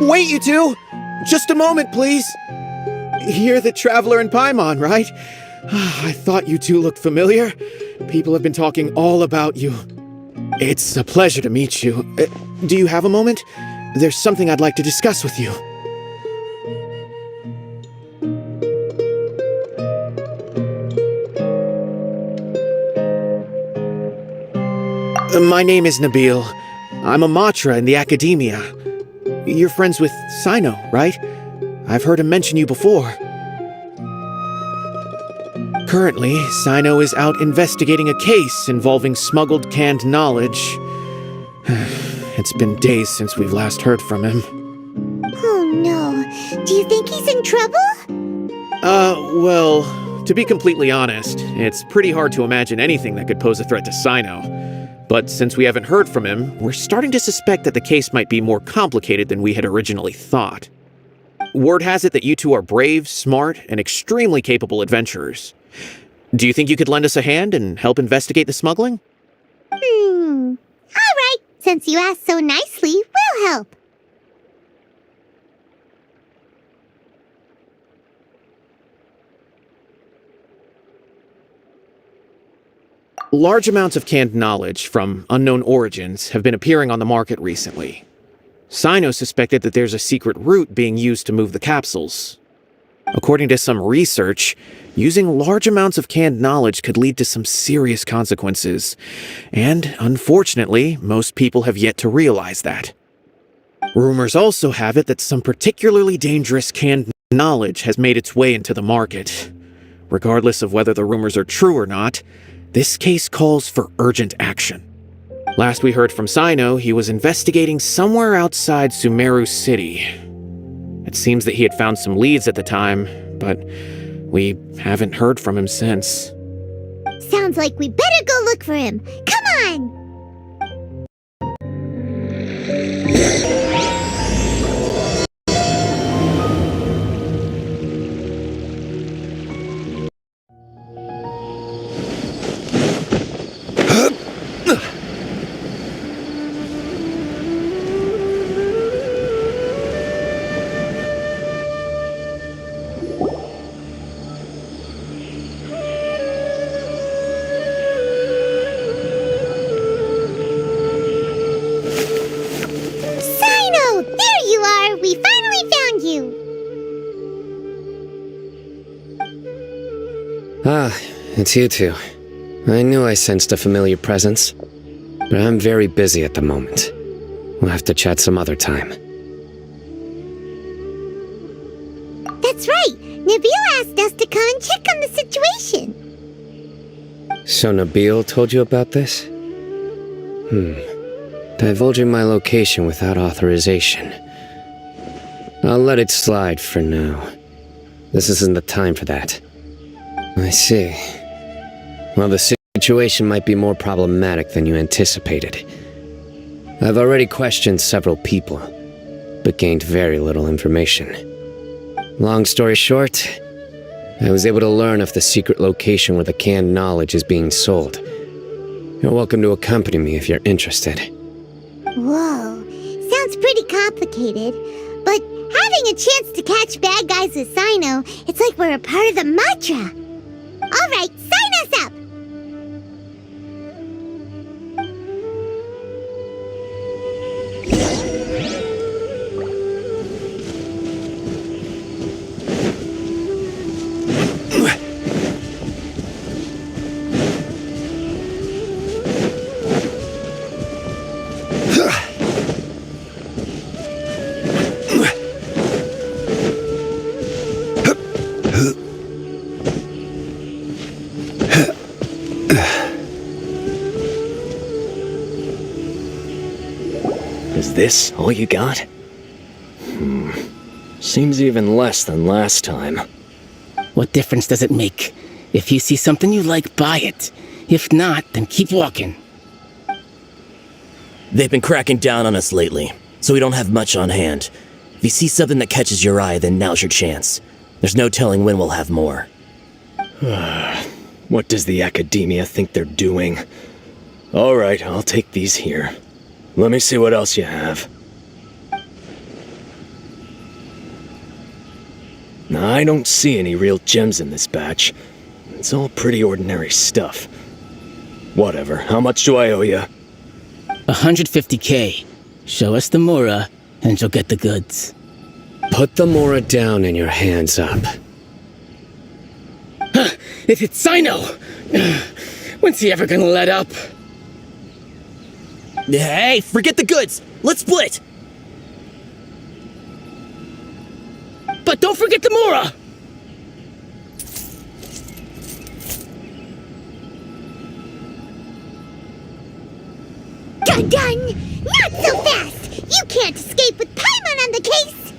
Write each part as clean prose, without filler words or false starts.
Wait, you two! Just a moment, please! You're the Traveler in Paimon, right? I thought you two looked familiar. People have been talking all about you. It's a pleasure to meet you. Do you have a moment? There's something I'd like to discuss with you. My name is Nabil. I'm a Matra in the Academia. You're friends with Cyno, right? I've heard him mention you before. Currently, Cyno is out investigating a case involving smuggled canned knowledge. It's been days since we've last heard from him. Oh no. Do you think he's in trouble? Well, to be completely honest, it's pretty hard to imagine anything that could pose a threat to Cyno. But since we haven't heard from him, we're starting to suspect that the case might be more complicated than we had originally thought. Word has it that you two are brave, smart, and extremely capable adventurers. Do you think you could lend us a hand and help investigate the smuggling? All right. Since you asked so nicely, we'll help. Large amounts of canned knowledge from unknown origins have been appearing on the market recently. Cyno suspected that there's a secret route being used to move the capsules. According to some research, using large amounts of canned knowledge could lead to some serious consequences, and unfortunately, most people have yet to realize that. Rumors also have it that some particularly dangerous canned knowledge has made its way into the market. Regardless of whether the rumors are true or not, this case calls for urgent action. Last we heard from Cyno, he was investigating somewhere outside Sumeru City. It seems that he had found some leads at the time, but we haven't heard from him since. Sounds like we better go look for him. Come on! Ah, it's you two. I knew I sensed a familiar presence, but I'm very busy at the moment. We'll have to chat some other time. That's right! Nabil asked us to come and check on the situation. So Nabil told you about this? Divulging my location without authorization. I'll let it slide for now. This isn't the time for that. I see. Well, the situation might be more problematic than you anticipated. I've already questioned several people, but gained very little information. Long story short, I was able to learn of the secret location where the canned knowledge is being sold. You're welcome to accompany me if you're interested. Whoa, sounds pretty complicated, but having a chance to catch bad guys with Cyno, it's like we're a part of the Matra. All right, sign us up! Is this all you got? Seems even less than last time. What difference does it make? If you see something you like, buy it. If not, then keep walking. They've been cracking down on us lately, so we don't have much on hand. If you see something that catches your eye, then now's your chance. There's no telling when we'll have more. What does the Academia think they're doing? Alright, I'll take these here. Let me see what else you have. I don't see any real gems in this batch. It's all pretty ordinary stuff. Whatever, how much do I owe you? 150K. Show us the Mora, and you'll get the goods. Put the Mora down and your hands up. It's cyno! When's he ever gonna let up? Hey, forget the goods! Let's split! But don't forget the Mora! Dun! Not so fast! You can't escape with Paimon on the case!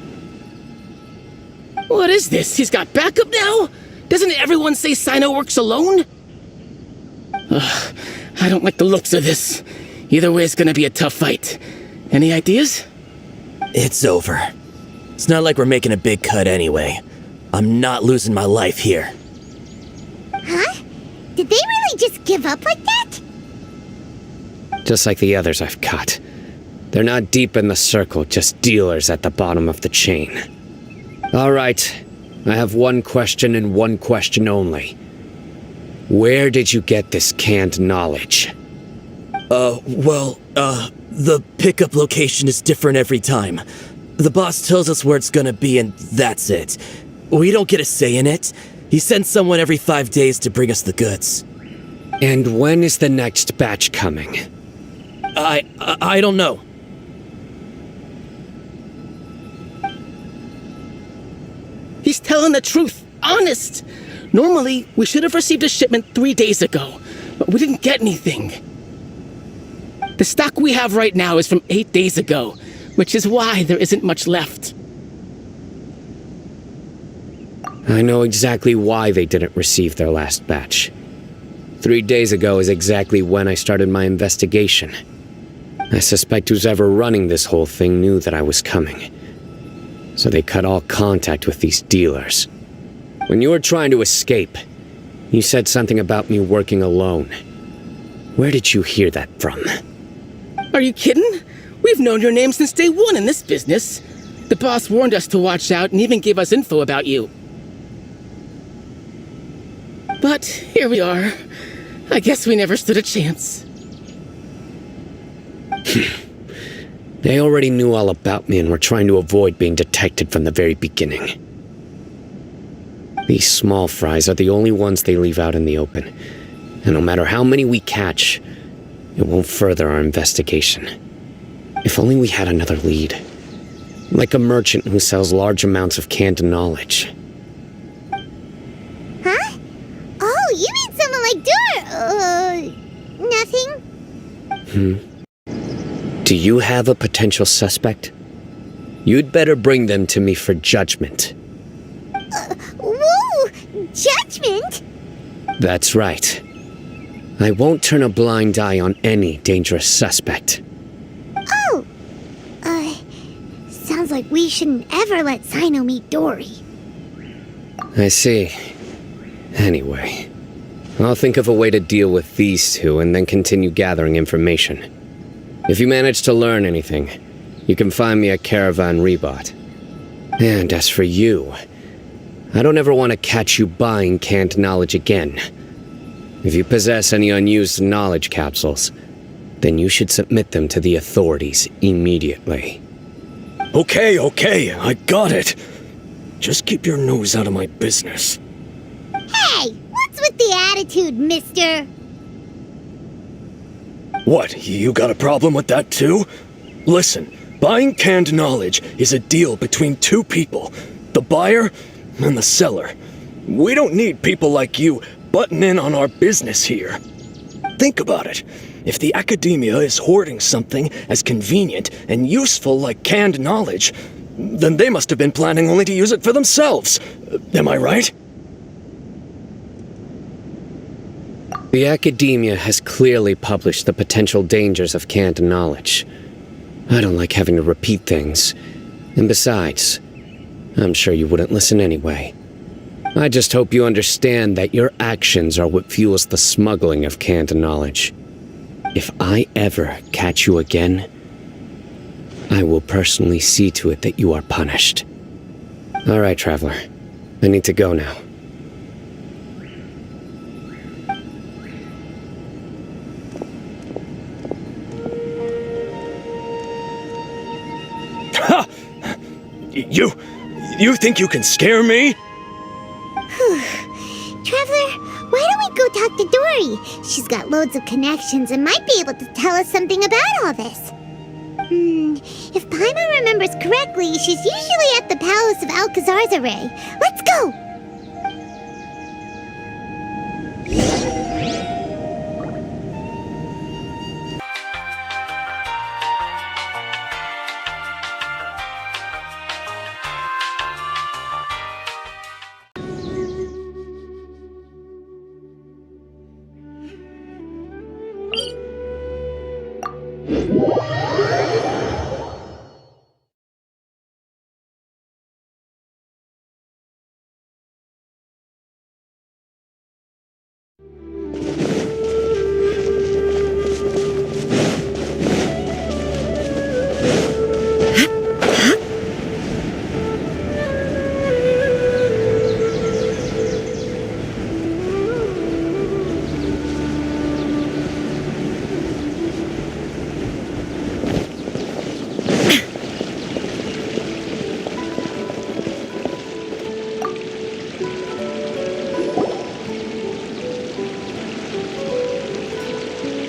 What is this? He's got backup now? Doesn't everyone say cyno works alone? I don't like the looks of this. Either way, it's gonna be a tough fight. Any ideas? It's over. It's not like we're making a big cut anyway. I'm not losing my life here. Huh? Did they really just give up like that? Just like the others I've cut. They're not deep in the circle, just dealers at the bottom of the chain. All right, I have one question and one question only. Where did you get this canned knowledge? The pickup location is different every time. The boss tells us where it's gonna be and that's it. We don't get a say in it. He sends someone every 5 days to bring us the goods. And when is the next batch coming? I don't know. He's telling the truth. Honest. Normally, we should have received a shipment 3 days ago, but we didn't get anything. The stock we have right now is from 8 days ago, which is why there isn't much left. I know exactly why they didn't receive their last batch. 3 days ago is exactly when I started my investigation. I suspect who's ever running this whole thing knew that I was coming. So they cut all contact with these dealers. When you were trying to escape, you said something about me working alone. Where did you hear that from? Are you kidding? We've known your name since day one in this business. The boss warned us to watch out and even gave us info about you. But here we are. I guess we never stood a chance. They already knew all about me and were trying to avoid being detected from the very beginning. These small fries are the only ones they leave out in the open. And no matter how many we catch, it won't further our investigation. If only we had another lead. Like a merchant who sells large amounts of canned knowledge. Huh? Oh, you mean someone like nothing? Do you have a potential suspect? You'd better bring them to me for judgment. Whoa! Judgment? That's right. I won't turn a blind eye on any dangerous suspect. Oh! Sounds like we shouldn't ever let Cyno meet Dory. I see. Anyway, I'll think of a way to deal with these two and then continue gathering information. If you manage to learn anything, you can find me at Caravan Rebot. And as for you, I don't ever want to catch you buying canned knowledge again. If you possess any unused knowledge capsules, then you should submit them to the authorities immediately. Okay, I got it. Just keep your nose out of my business. Hey! What's with the attitude, mister? What, you got a problem with that too? Listen, buying canned knowledge is a deal between two people, the buyer and the seller. We don't need people like you butting in on our business here. Think about it. If the academia is hoarding something as convenient and useful like canned knowledge, then they must have been planning only to use it for themselves. Am I right? The academia has clearly published the potential dangers of canned knowledge. I don't like having to repeat things. And besides, I'm sure you wouldn't listen anyway. I just hope you understand that your actions are what fuels the smuggling of canned knowledge. If I ever catch you again, I will personally see to it that you are punished. All right, Traveler. I need to go now. Ha! You think you can scare me? Traveler, why don't we go talk to Dory? She's got loads of connections and might be able to tell us something about all this. If Paimon remembers correctly, she's usually at the Palace of Alcazar's Array. Let's go!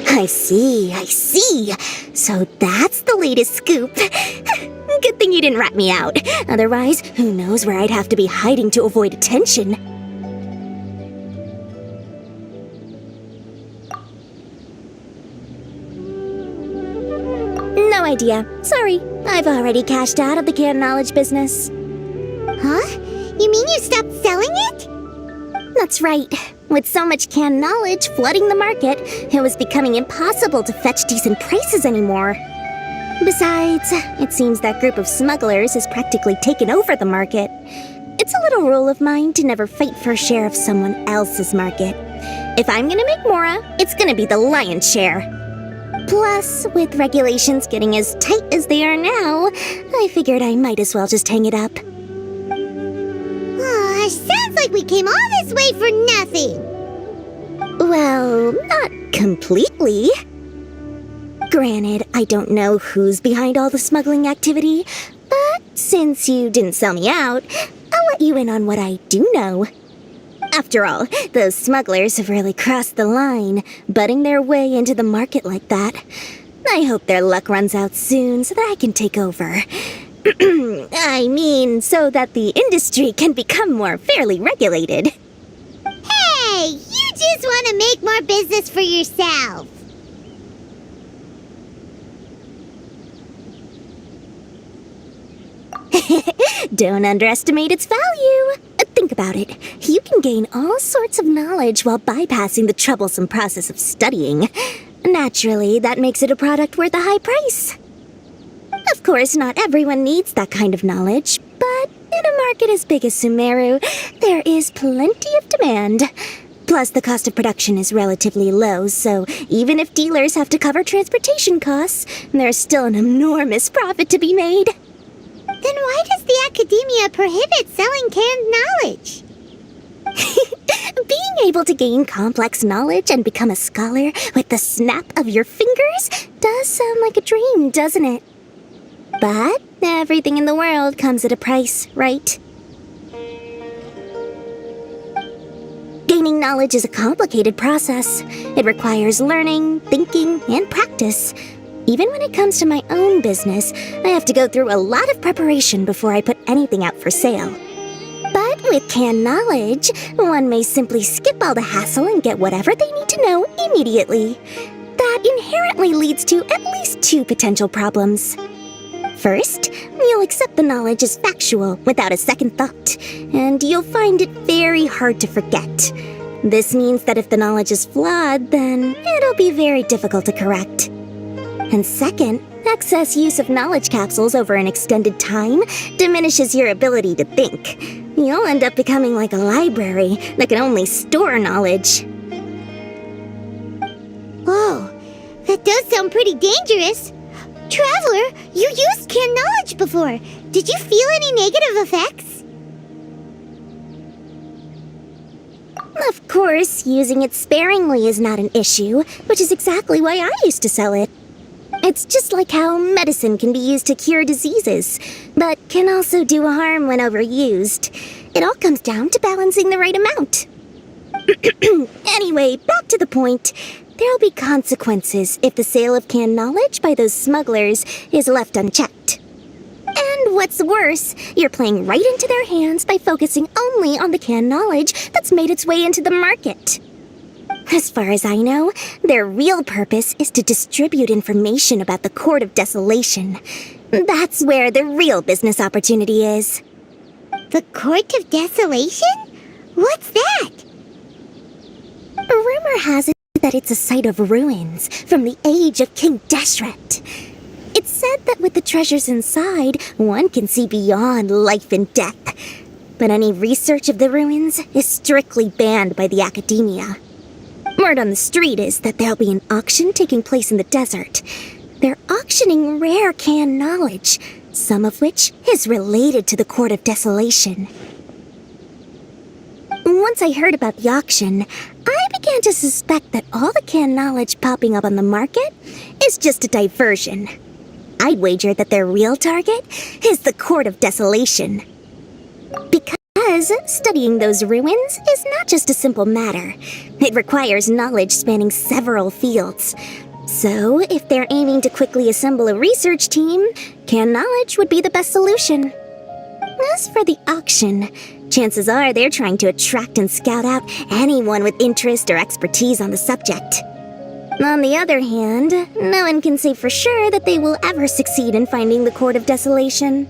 I see. So that's the latest scoop. Good thing you didn't rat me out. Otherwise, who knows where I'd have to be hiding to avoid attention. No idea. Sorry. I've already cashed out of the canned knowledge business. Huh? You mean you stopped selling it? That's right. With so much canned knowledge flooding the market, it was becoming impossible to fetch decent prices anymore. Besides, it seems that group of smugglers has practically taken over the market. It's a little rule of mine to never fight for a share of someone else's market. If I'm gonna make Mora, it's gonna be the lion's share. Plus, with regulations getting as tight as they are now, I figured I might as well just hang it up. Aw, sounds like we came all this way for nothing. Well, not completely. Granted, I don't know who's behind all the smuggling activity, but since you didn't sell me out, I'll let you in on what I do know. After all, those smugglers have really crossed the line, butting their way into the market like that. I hope their luck runs out soon so that I can take over. I mean, so that the industry can become more fairly regulated. Hey, you just want to make more business for yourself. Don't underestimate its value. Think about it. You can gain all sorts of knowledge while bypassing the troublesome process of studying. Naturally, that makes it a product worth a high price. Of course, not everyone needs that kind of knowledge, but in a market as big as Sumeru, there is plenty of demand. Plus, the cost of production is relatively low, so even if dealers have to cover transportation costs, there's still an enormous profit to be made. Then why does the academia prohibit selling canned knowledge? Being able to gain complex knowledge and become a scholar with the snap of your fingers does sound like a dream, doesn't it? But everything in the world comes at a price, right? Gaining knowledge is a complicated process. It requires learning, thinking, and practice. Even when it comes to my own business, I have to go through a lot of preparation before I put anything out for sale. But with canned knowledge, one may simply skip all the hassle and get whatever they need to know immediately. That inherently leads to at least two potential problems. First, you'll accept the knowledge as factual without a second thought, and you'll find it very hard to forget. This means that if the knowledge is flawed, then it'll be very difficult to correct. And second, excess use of knowledge capsules over an extended time diminishes your ability to think. You'll end up becoming like a library that can only store knowledge. Whoa, that does sound pretty dangerous. Traveler, you used canned knowledge before. Did you feel any negative effects? Of course, using it sparingly is not an issue, which is exactly why I used to sell it. It's just like how medicine can be used to cure diseases, but can also do harm when overused. It all comes down to balancing the right amount. Anyway, back to the point. There'll be consequences if the sale of canned knowledge by those smugglers is left unchecked. And what's worse, you're playing right into their hands by focusing only on the canned knowledge that's made its way into the market. As far as I know, their real purpose is to distribute information about the Court of Desolation. That's where the real business opportunity is. The Court of Desolation? What's that? Rumor has it that it's a site of ruins from the age of King Deshret. It's said that with the treasures inside, one can see beyond life and death. But any research of the ruins is strictly banned by the academia. Word on the street is that there'll be an auction taking place in the desert. They're auctioning rare canned knowledge, some of which is related to the Court of Desolation. Once I heard about the auction, I began to suspect that all the canned knowledge popping up on the market is just a diversion. I'd wager that their real target is the Court of Desolation. Because studying those ruins is not just a simple matter. It requires knowledge spanning several fields. So, if they're aiming to quickly assemble a research team, canned knowledge would be the best solution. As for the auction, chances are they're trying to attract and scout out anyone with interest or expertise on the subject. On the other hand, no one can say for sure that they will ever succeed in finding the Court of Desolation.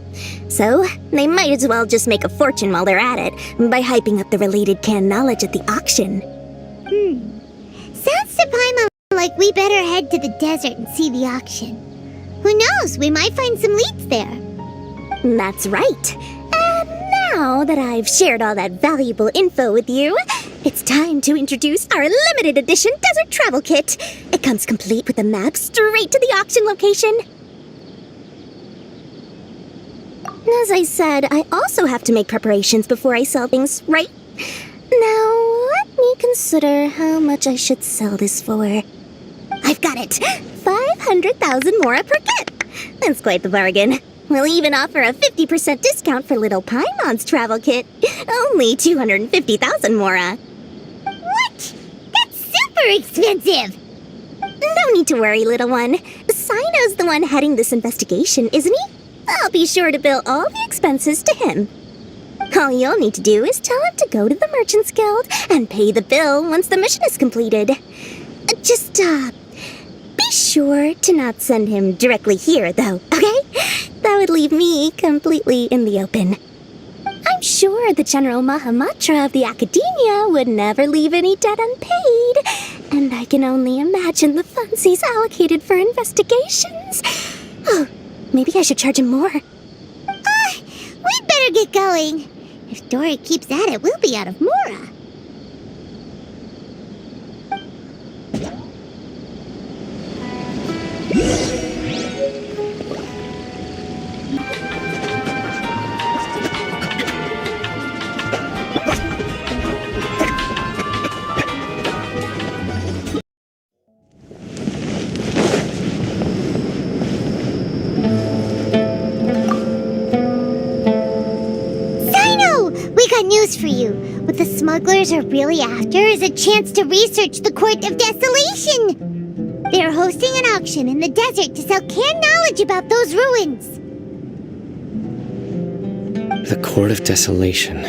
So, they might as well just make a fortune while they're at it by hyping up the related canned knowledge at the auction. Sounds to Paimon like we better head to the desert and see the auction. Who knows, we might find some leads there. That's right. And now that I've shared all that valuable info with you, it's time to introduce our limited edition desert travel kit. It comes complete with a map straight to the auction location. As I said, I also have to make preparations before I sell things, right? Now, let me consider how much I should sell this for. I've got it! 500,000 mora per kit! That's quite the bargain. We'll even offer a 50% discount for little Paimon's travel kit. Only 250,000 mora. What? That's super expensive! No need to worry, little one. Cyno's the one heading this investigation, isn't he? I'll be sure to bill all the expenses to him. All you'll need to do is tell him to go to the Merchants Guild and pay the bill once the mission is completed. Just, be sure to not send him directly here, though, okay? That would leave me completely in the open. I'm sure the General Mahamatra of the Academia would never leave any debt unpaid, and I can only imagine the funds he's allocated for investigations. Oh, maybe I should charge him more. We'd better get going. If Dory keeps at it, we'll be out of mora. News for you. What the smugglers are really after is a chance to research the Court of Desolation. They're hosting an auction in the desert to sell canned knowledge about those ruins. The Court of Desolation.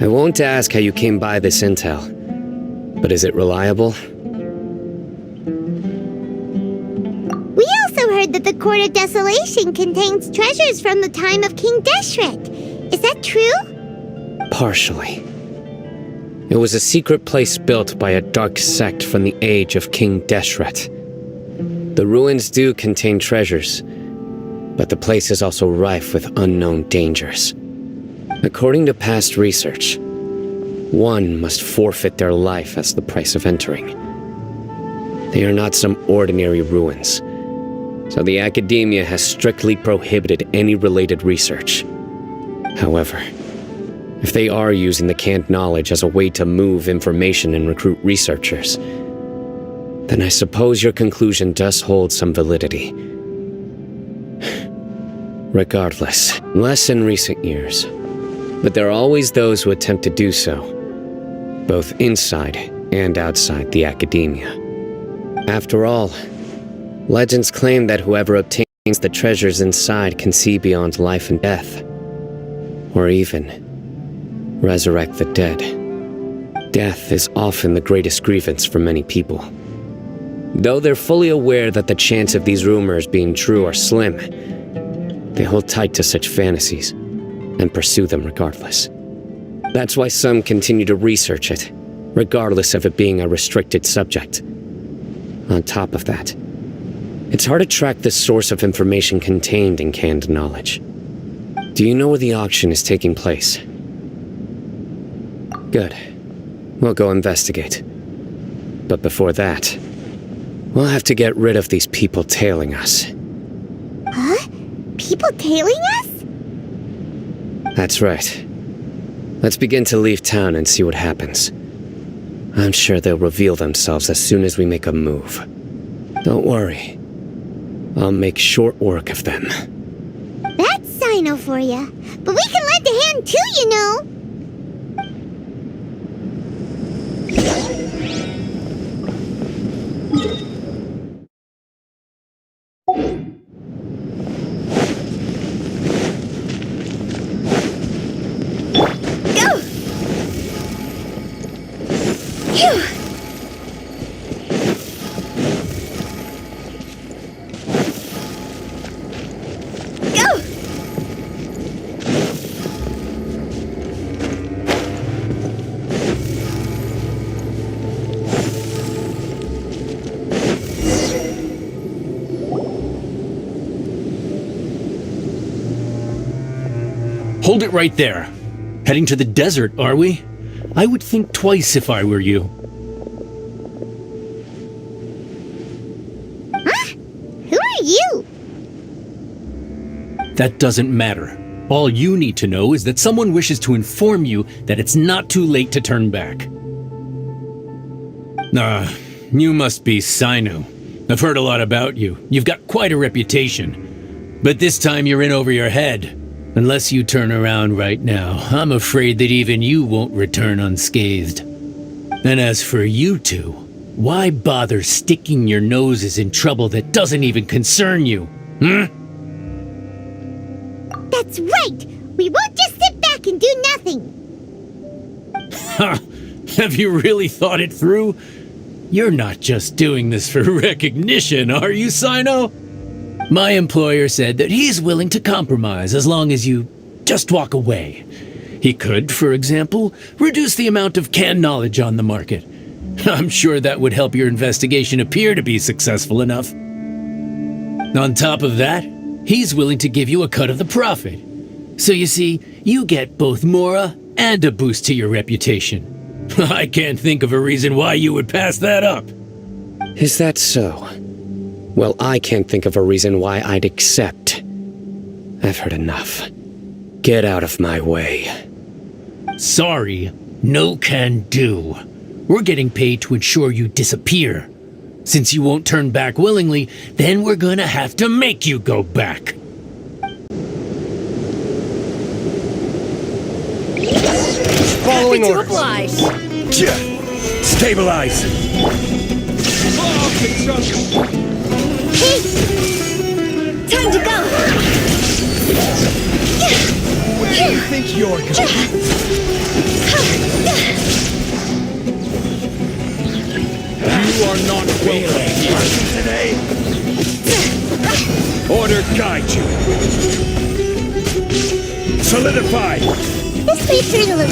I won't ask how you came by this intel, but is it reliable? We also heard that the Court of Desolation contains treasures from the time of King Deshret. Is that true? Partially. It was a secret place built by a dark sect from the age of King Deshret. The ruins do contain treasures, but the place is also rife with unknown dangers. According to past research, one must forfeit their life as the price of entering. They are not some ordinary ruins, so the Academia has strictly prohibited any related research. However, If they are using the canned knowledge as a way to move information and recruit researchers, then I suppose your conclusion does hold some validity. Regardless, less in recent years, but there are always those who attempt to do so, both inside and outside the academia. After all, legends claim that whoever obtains the treasures inside can see beyond life and death, or even resurrect the dead. Death is often the greatest grievance for many people. Though they're fully aware that the chance of these rumors being true are slim, they hold tight to such fantasies and pursue them regardless. That's why some continue to research it, regardless of it being a restricted subject. On top of that, it's hard to track the source of information contained in canned knowledge. Do you know where the auction is taking place? Good. We'll go investigate. But before that, we'll have to get rid of these people tailing us. Huh? People tailing us? That's right. Let's begin to leave town and see what happens. I'm sure they'll reveal themselves as soon as we make a move. Don't worry. I'll make short work of them. That's cyno for ya. But we can lend a hand too, you know. Go! Phew! Go! Hold it right there. Heading to the desert, are we? I would think twice if I were you. Huh? Who are you? That doesn't matter. All you need to know is that someone wishes to inform you that it's not too late to turn back. You must be cyno. I've heard a lot about you. You've got quite a reputation. But this time you're in over your head. Unless you turn around right now, I'm afraid that even you won't return unscathed. And as for you two, why bother sticking your noses in trouble that doesn't even concern you? That's right! We won't just sit back and do nothing! Ha! Have you really thought it through? You're not just doing this for recognition, are you, cyno? My employer said that he's willing to compromise as long as you just walk away. He could, for example, reduce the amount of canned knowledge on the market. I'm sure that would help your investigation appear to be successful enough. On top of that, he's willing to give you a cut of the profit. So you see, you get both Mora and a boost to your reputation. I can't think of a reason why you would pass that up. Is that so? Well, I can't think of a reason why I'd accept. I've heard enough. Get out of my way. Sorry, no can do. We're getting paid to ensure you disappear. Since you won't turn back willingly, then we're gonna have to make you go back. Following orders. oblige. Stabilize. Hey! Time to go! Where do you think you're going? You are not welcome here today. Order guide you. Solidify. This way, Tringaloo!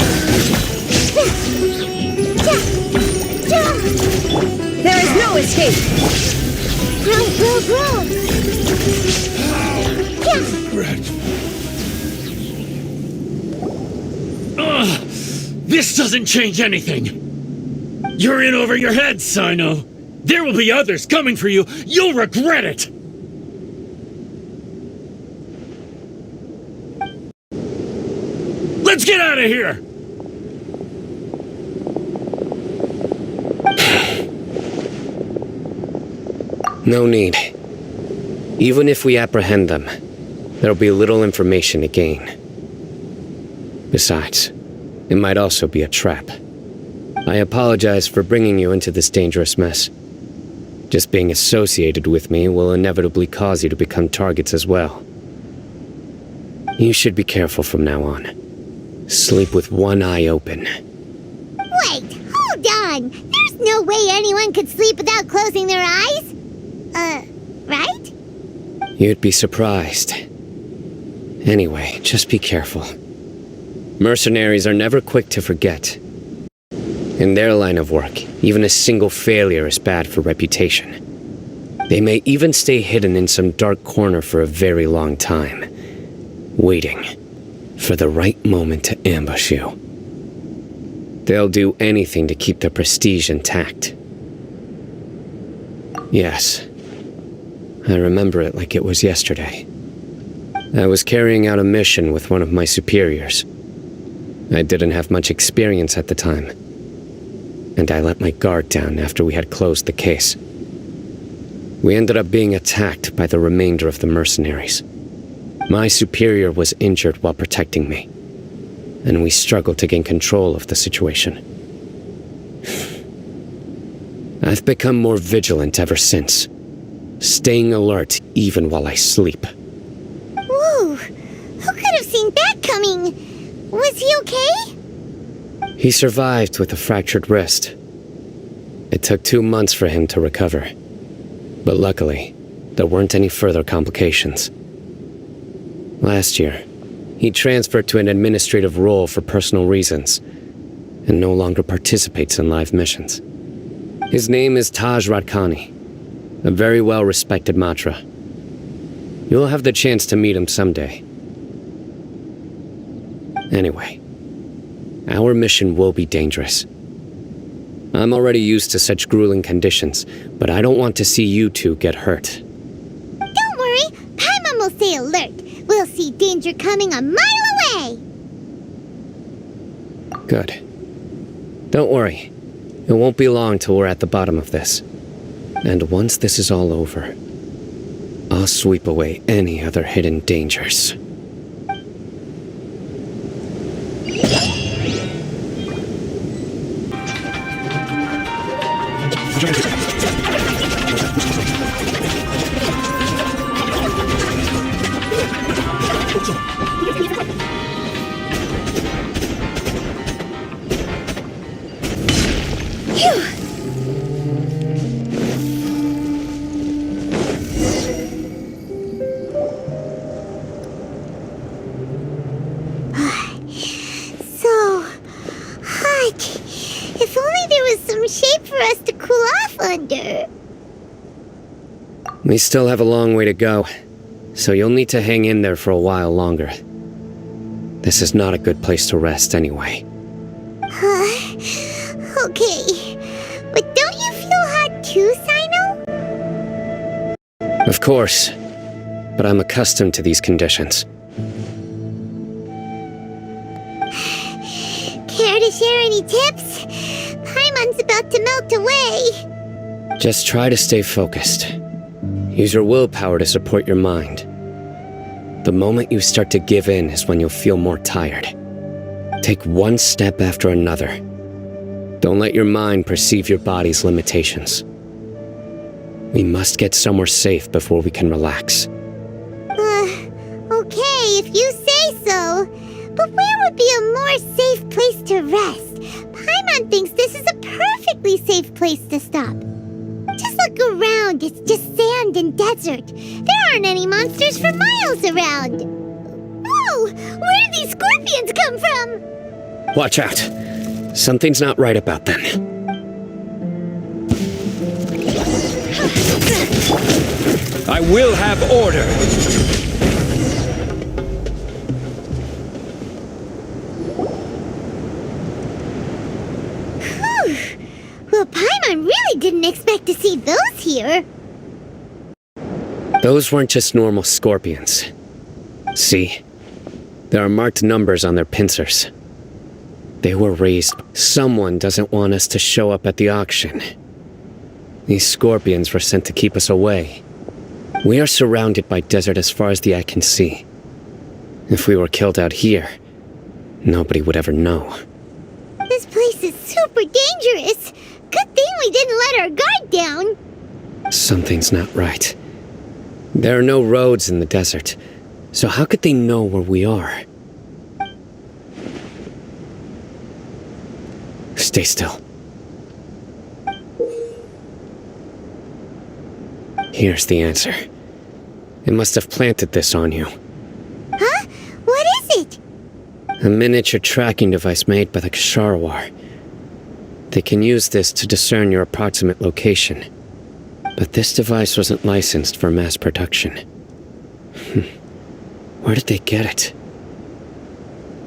There is no escape. Grow! This doesn't change anything. You're in over your head, cyno. There will be others coming for you. You'll regret it. Let's get out of here! No need. Even if we apprehend them, there'll be little information to gain. Besides, it might also be a trap. I apologize for bringing you into this dangerous mess. Just being associated with me will inevitably cause you to become targets as well. You should be careful from now on. Sleep with one eye open. Wait, hold on. There's no way anyone could sleep without closing their eyes. Right? You'd be surprised. Anyway, just be careful. Mercenaries are never quick to forget. In their line of work, even a single failure is bad for reputation. They may even stay hidden in some dark corner for a very long time, waiting for the right moment to ambush you. They'll do anything to keep their prestige intact. Yes, I remember it like it was yesterday. I was carrying out a mission with one of my superiors. I didn't have much experience at the time, and I let my guard down after we had closed the case. We ended up being attacked by the remainder of the mercenaries. My superior was injured while protecting me, and we struggled to gain control of the situation. I've become more vigilant ever since, staying alert even while I sleep. Whoa, who could have seen that coming? Was he okay? He survived with a fractured wrist. It took 2 months for him to recover, but luckily, there weren't any further complications. Last year, he transferred to an administrative role for personal reasons, and no longer participates in live missions. His name is Taj Radkani, a very well-respected Matra. You'll have the chance to meet him someday. Anyway, our mission will be dangerous. I'm already used to such grueling conditions, but I don't want to see you two get hurt. Don't worry, Paimon will stay alert. We'll see danger coming a mile away. Good. Don't worry. It won't be long till we're at the bottom of this. And once this is all over, I'll sweep away any other hidden dangers. So hot. If only there was some shade for us to cool off under. We still have a long way to go, so you'll need to hang in there for a while longer. This is not a good place to rest anyway. Okay. But don't you feel hot too, Cyno? Of course, but I'm accustomed to these conditions. Care to share any tips? Paimon's about to melt away. Just try to stay focused. Use your willpower to support your mind. The moment you start to give in is when you'll feel more tired. Take one step after another. Don't let your mind perceive your body's limitations. We must get somewhere safe before we can relax. Okay, if you say so. But where would be a more safe place to rest? Paimon thinks this is a perfectly safe place to stop. Just look around, it's just sand and desert. There aren't any monsters for miles around. Whoa! Where did these scorpions come from? Watch out. Something's not right about them. I will have order. Well, Paimon really didn't expect to see those here. Those weren't just normal scorpions. See? There are marked numbers on their pincers. They were raised. Someone doesn't want us to show up at the auction. These scorpions were sent to keep us away. We are surrounded by desert as far as the eye can see. If we were killed out here, nobody would ever know. This place is super dangerous. Good thing we didn't let our guard down. Something's not right. There are no roads in the desert, so how could they know where we are? Stay still. Here's the answer. It must have planted this on you. Huh? What is it? A miniature tracking device made by the Ksharawar. They can use this to discern your approximate location. But this device wasn't licensed for mass production. Where did they get it?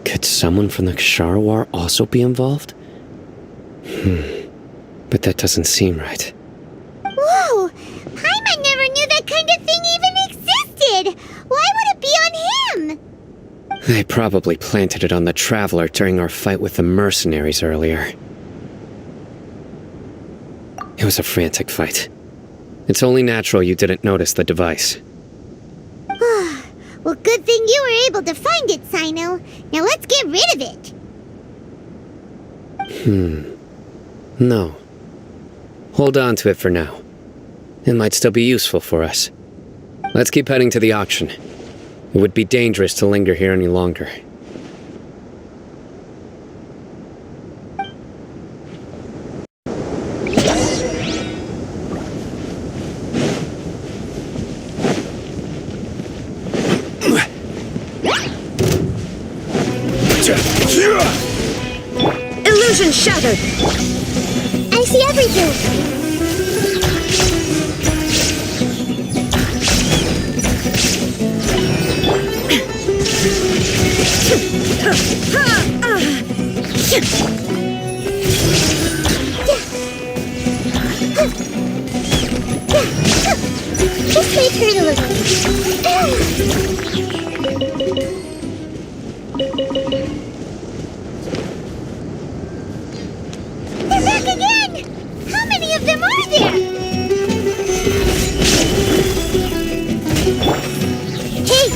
Could someone from the Ksharawar also be involved? But that doesn't seem right. Whoa! Paimon never knew that kind of thing even existed! Why would it be on him? They probably planted it on the Traveler during our fight with the mercenaries earlier. It was a frantic fight. It's only natural you didn't notice the device. Well, good thing you were able to find it, Cyno. Now let's get rid of it. No. Hold on to it for now. It might still be useful for us. Let's keep heading to the auction. It would be dangerous to linger here any longer. Illusion shattered! I see everything! This may hurt a little. They're back again! How many of them are there? Hey!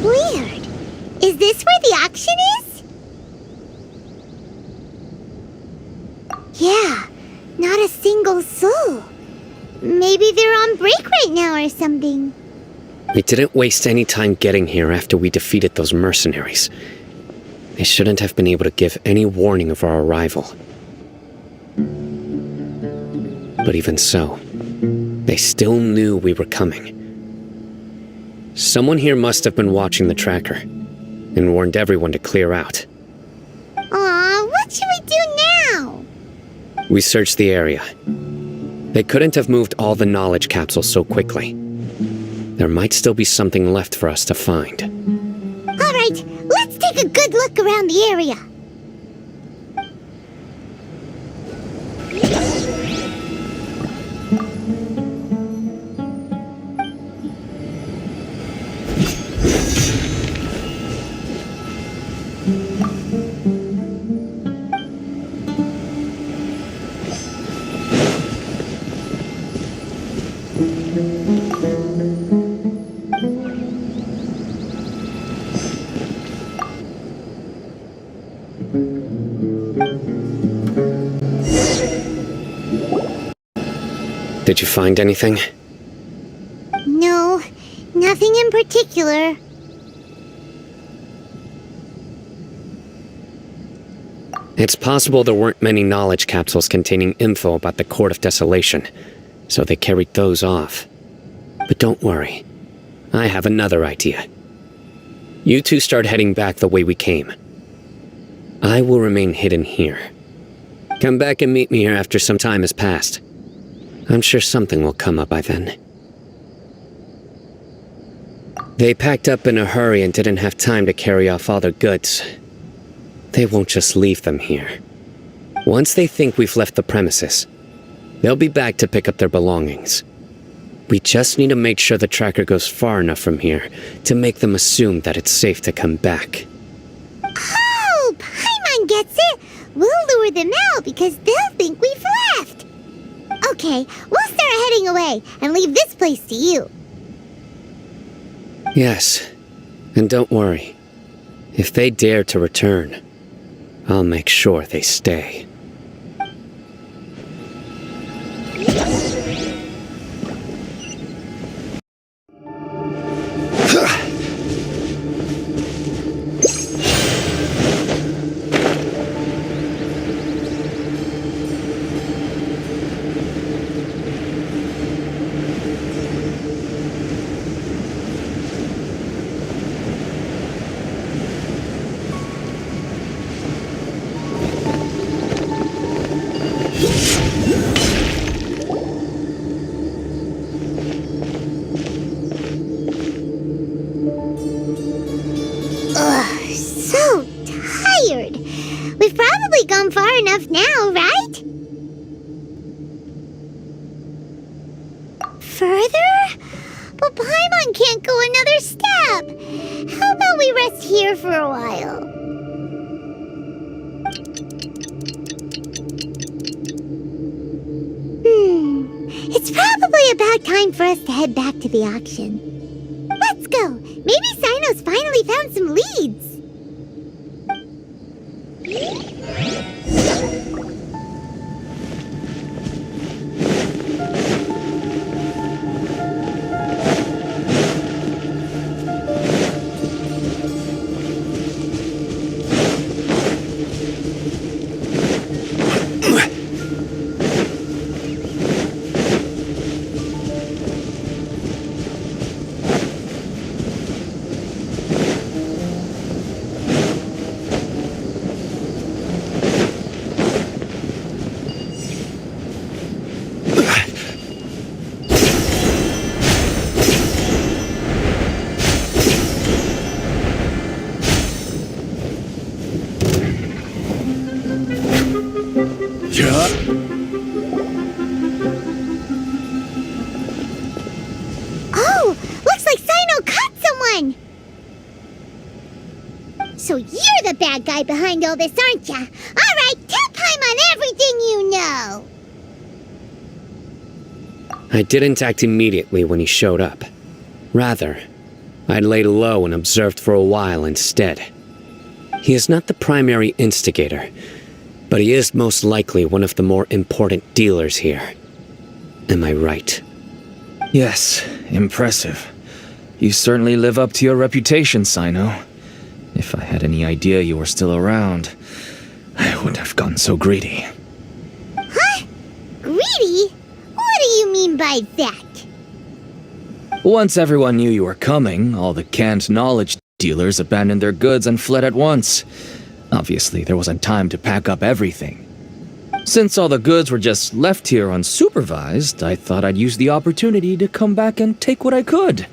Weird. Is this where the auction is? Yeah, not a single soul. Maybe they're on break right now or something. We didn't waste any time getting here after we defeated those mercenaries. They shouldn't have been able to give any warning of our arrival. But even so, they still knew we were coming. Someone here must have been watching the tracker and warned everyone to clear out. Aw, what should we do now? We searched the area. They couldn't have moved all the knowledge capsules so quickly. There might still be something left for us to find. All right, let's take a good look around the area. Did you find anything? No, nothing in particular. It's possible there weren't many knowledge capsules containing info about the Court of Desolation. so they carried those off. But don't worry, I have another idea. You two start heading back the way we came. I will remain hidden here. Come back and meet me here after some time has passed. I'm sure something will come up by then. They packed up in a hurry and didn't have time to carry off all their goods. They won't just leave them here. Once they think we've left the premises, they'll be back to pick up their belongings. We just need to make sure the tracker goes far enough from here to make them assume that it's safe to come back. Oh, Paimon gets it! We'll lure them out because they'll think we've left! Okay, we'll start heading away and leave this place to you. Yes, and don't worry. If they dare to return, I'll make sure they stay. We've probably gone far enough now, right? Further? But Paimon can't go another step. How about we rest here for a while? It's probably about time for us to head back to the auction. Let's go. Maybe Cyno's finally found some leads. Oh, looks like Cyno caught someone! So you're the bad guy behind all this, aren't ya? Alright, tell Paimon everything you know! I didn't act immediately when he showed up. Rather, I laid low and observed for a while instead. He is not the primary instigator, but he is most likely one of the more important dealers here. Am I right? Yes, impressive. You certainly live up to your reputation, Cyno. If I had any idea you were still around, I wouldn't have gotten so greedy. Huh? Greedy? What do you mean by that? Once everyone knew you were coming, all the canned knowledge dealers abandoned their goods and fled at once. Obviously, there wasn't time to pack up everything. Since all the goods were just left here unsupervised, I thought I'd use the opportunity to come back and take what I could.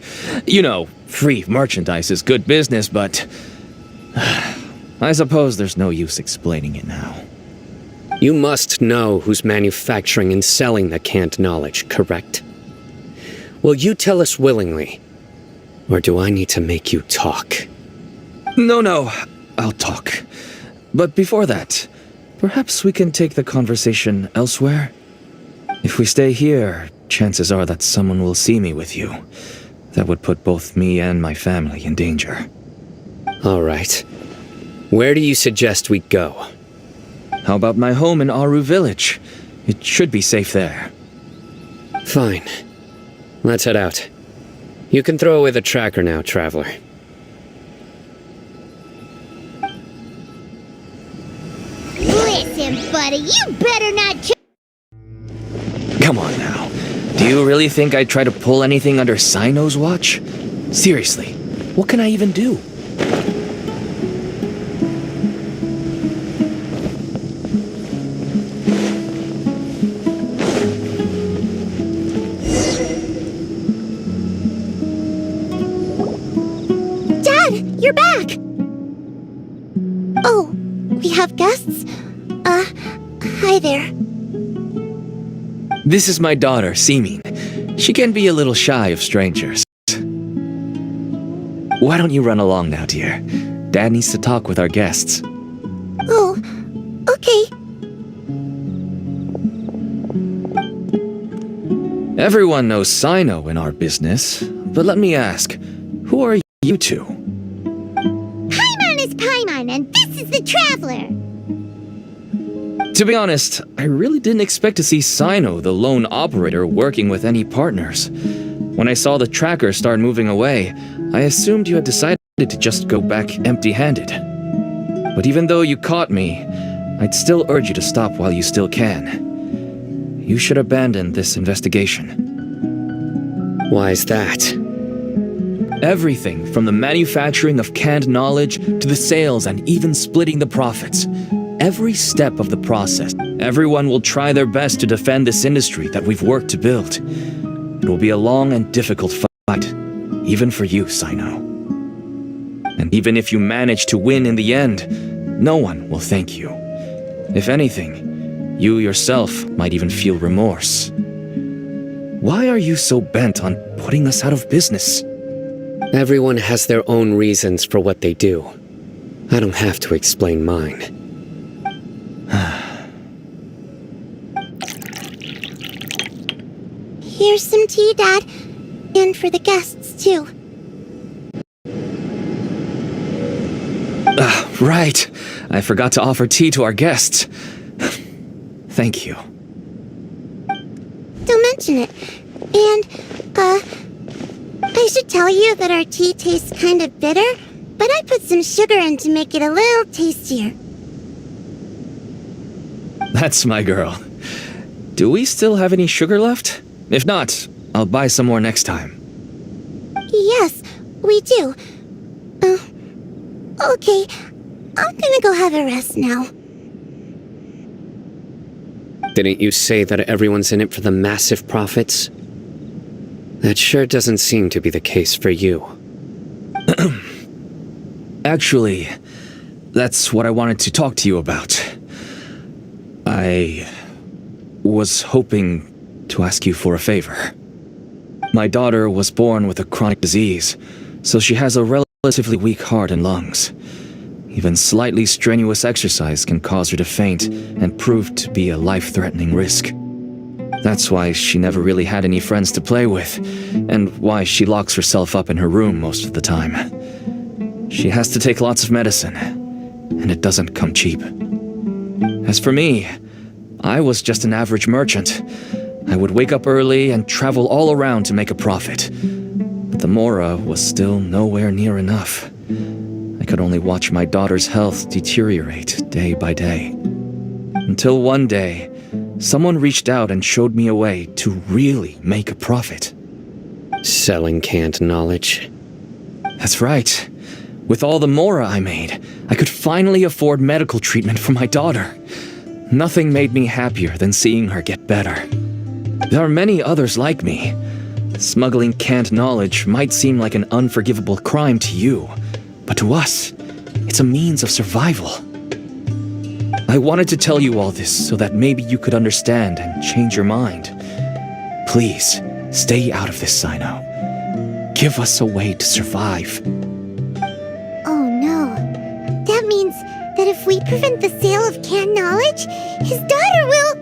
You know, free merchandise is good business, but I suppose there's no use explaining it now. You must know who's manufacturing and selling the canned knowledge, correct? Will you tell us willingly, or do I need to make you talk? No, I'll talk. But before that, perhaps we can take the conversation elsewhere? If we stay here, chances are that someone will see me with you. That would put both me and my family in danger. All right. Where do you suggest we go? How about my home in Aru Village? It should be safe there. Fine. Let's head out. You can throw away the tracker now, traveler. Listen, buddy, you better not Come on now. Do you really think I'd try to pull anything under Cyno's watch? Seriously, what can I even do? Dad, you're back! Oh, we have guests? Hi there. This is my daughter, Simin. She can be a little shy of strangers. Why don't you run along now, dear? Dad needs to talk with our guests. Oh, okay. Everyone knows Cyno in our business, but let me ask, who are you two? Paimon is Paimon, and this is the Traveler. To be honest, I really didn't expect to see Cyno, the lone operator, working with any partners. When I saw the tracker start moving away, I assumed you had decided to just go back empty-handed. But even though you caught me, I'd still urge you to stop while you still can. You should abandon this investigation. Why is that? Everything from the manufacturing of canned knowledge to the sales and even splitting the profits. Every step of the process, everyone will try their best to defend this industry that we've worked to build. It will be a long and difficult fight, even for you, Cyno. And even if you manage to win in the end, no one will thank you. If anything, you yourself might even feel remorse. Why are you so bent on putting us out of business? Everyone has their own reasons for what they do. I don't have to explain mine. Here's some tea, Dad. And for the guests, too. Right. I forgot to offer tea to our guests. Thank you. Don't mention it. And, I should tell you that our tea tastes kind of bitter, but I put some sugar in to make it a little tastier. That's my girl. Do we still have any sugar left? If not, I'll buy some more next time. Yes, we do. Okay. I'm gonna go have a rest now. Didn't you say that everyone's in it for the massive profits? That sure doesn't seem to be the case for you. Actually, that's what I wanted to talk to you about. I was hoping to ask you for a favor. My daughter was born with a chronic disease, so she has a relatively weak heart and lungs. Even slightly strenuous exercise can cause her to faint and prove to be a life-threatening risk. That's why she never really had any friends to play with, and why she locks herself up in her room most of the time. She has to take lots of medicine, and it doesn't come cheap. As for me, I was just an average merchant. I would wake up early and travel all around to make a profit. But the Mora was still nowhere near enough. I could only watch my daughter's health deteriorate day by day. Until one day, someone reached out and showed me a way to really make a profit. Selling canned knowledge. That's right. With all the Mora I made, I could finally afford medical treatment for my daughter. Nothing made me happier than seeing her get better. There are many others like me. Smuggling canned knowledge might seem like an unforgivable crime to you, but to us, it's a means of survival. I wanted to tell you all this so that maybe you could understand and change your mind. Please, stay out of this, Cyno. Give us a way to survive. Oh no. That means that if we prevent the sale of canned knowledge, his daughter will...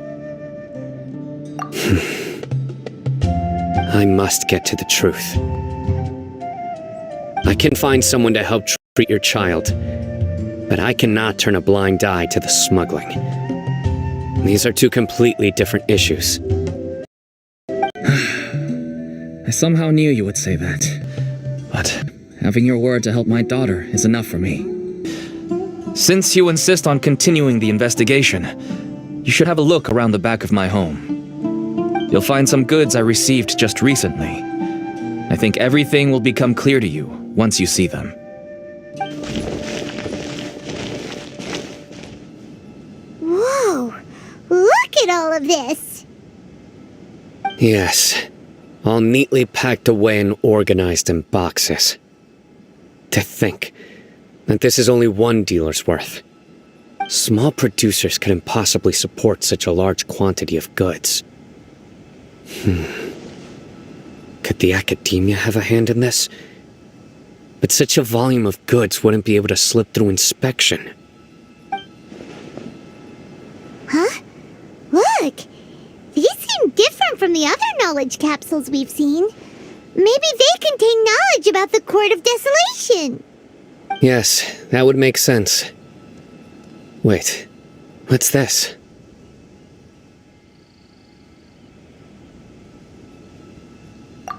I must get to the truth. I can find someone to help treat your child, but I cannot turn a blind eye to the smuggling. These are two completely different issues. I somehow knew you would say that. But having your word to help my daughter is enough for me. Since you insist on continuing the investigation, you should have a look around the back of my home. You'll find some goods I received just recently. I think everything will become clear to you once you see them. Whoa! Look at all of this! Yes, all neatly packed away and organized in boxes. To think that this is only one dealer's worth. Small producers couldn't possibly support such a large quantity of goods. Could the academia have a hand in this? But such a volume of goods wouldn't be able to slip through inspection. Huh? Look! These seem different from the other knowledge capsules we've seen. Maybe they contain knowledge about the Court of Desolation. Yes, that would make sense. Wait, what's this?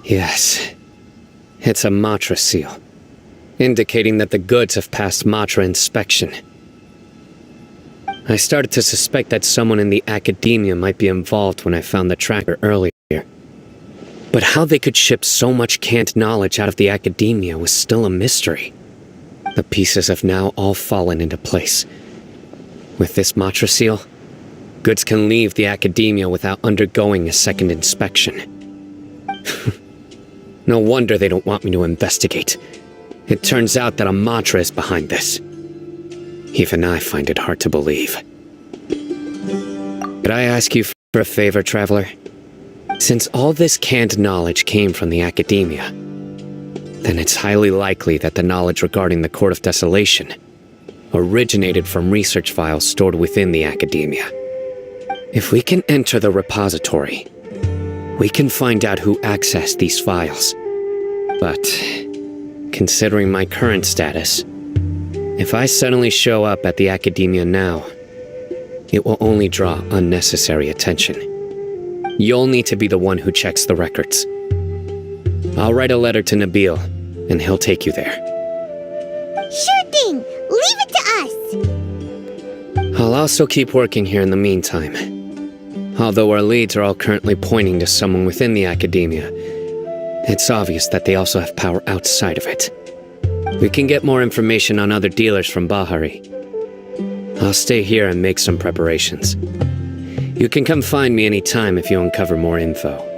Yes, it's a Matra seal, indicating that the goods have passed Matra inspection. I started to suspect that someone in the academia might be involved when I found the tracker earlier. But how they could ship so much canned knowledge out of the academia was still a mystery. The pieces have now all fallen into place. With this Matra seal, goods can leave the academia without undergoing a second inspection. No wonder they don't want me to investigate. It turns out that a Matra is behind this. Even I find it hard to believe. Could I ask you for a favor, Traveler? Since all this canned knowledge came from the academia, then it's highly likely that the knowledge regarding the Court of Desolation originated from research files stored within the academia. If we can enter the repository, we can find out who accessed these files. But, considering my current status, if I suddenly show up at the academia now, it will only draw unnecessary attention. You'll need to be the one who checks the records. I'll write a letter to Nabil, and he'll take you there. Sure thing! Leave it to us! I'll also keep working here in the meantime. Although our leads are all currently pointing to someone within the academia, it's obvious that they also have power outside of it. We can get more information on other dealers from Bahari. I'll stay here and make some preparations. You can come find me anytime if you uncover more info.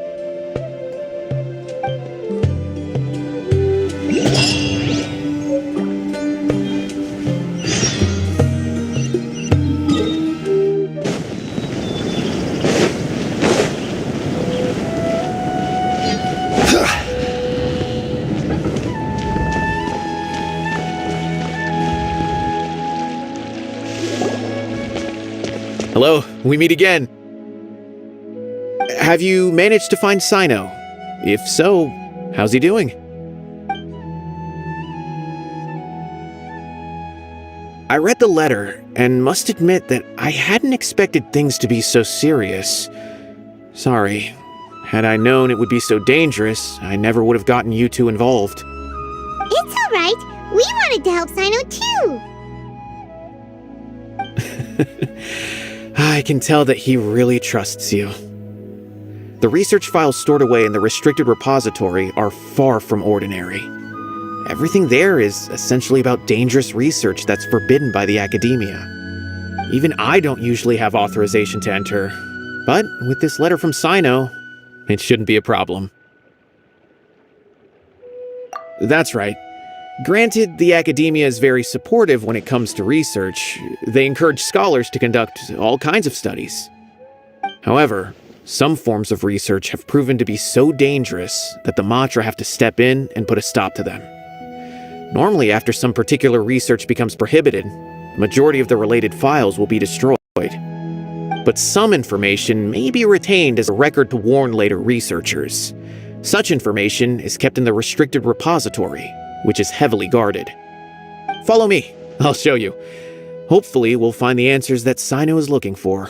Hello, we meet again. Have you managed to find Cyno? If so, how's he doing? I read the letter and must admit that I hadn't expected things to be so serious. Sorry. Had I known it would be so dangerous, I never would have gotten you two involved. It's alright. We wanted to help Cyno too. I can tell that he really trusts you. The research files stored away in the restricted repository are far from ordinary. Everything there is essentially about dangerous research that's forbidden by the academia. Even I don't usually have authorization to enter, but with this letter from Cyno, it shouldn't be a problem. That's right. Granted, the academia is very supportive when it comes to research. They encourage scholars to conduct all kinds of studies. However, some forms of research have proven to be so dangerous that the Matra have to step in and put a stop to them. Normally, after some particular research becomes prohibited, the majority of the related files will be destroyed. But some information may be retained as a record to warn later researchers. Such information is kept in the restricted repository, which is heavily guarded. Follow me, I'll show you. Hopefully, we'll find the answers that Cyno is looking for.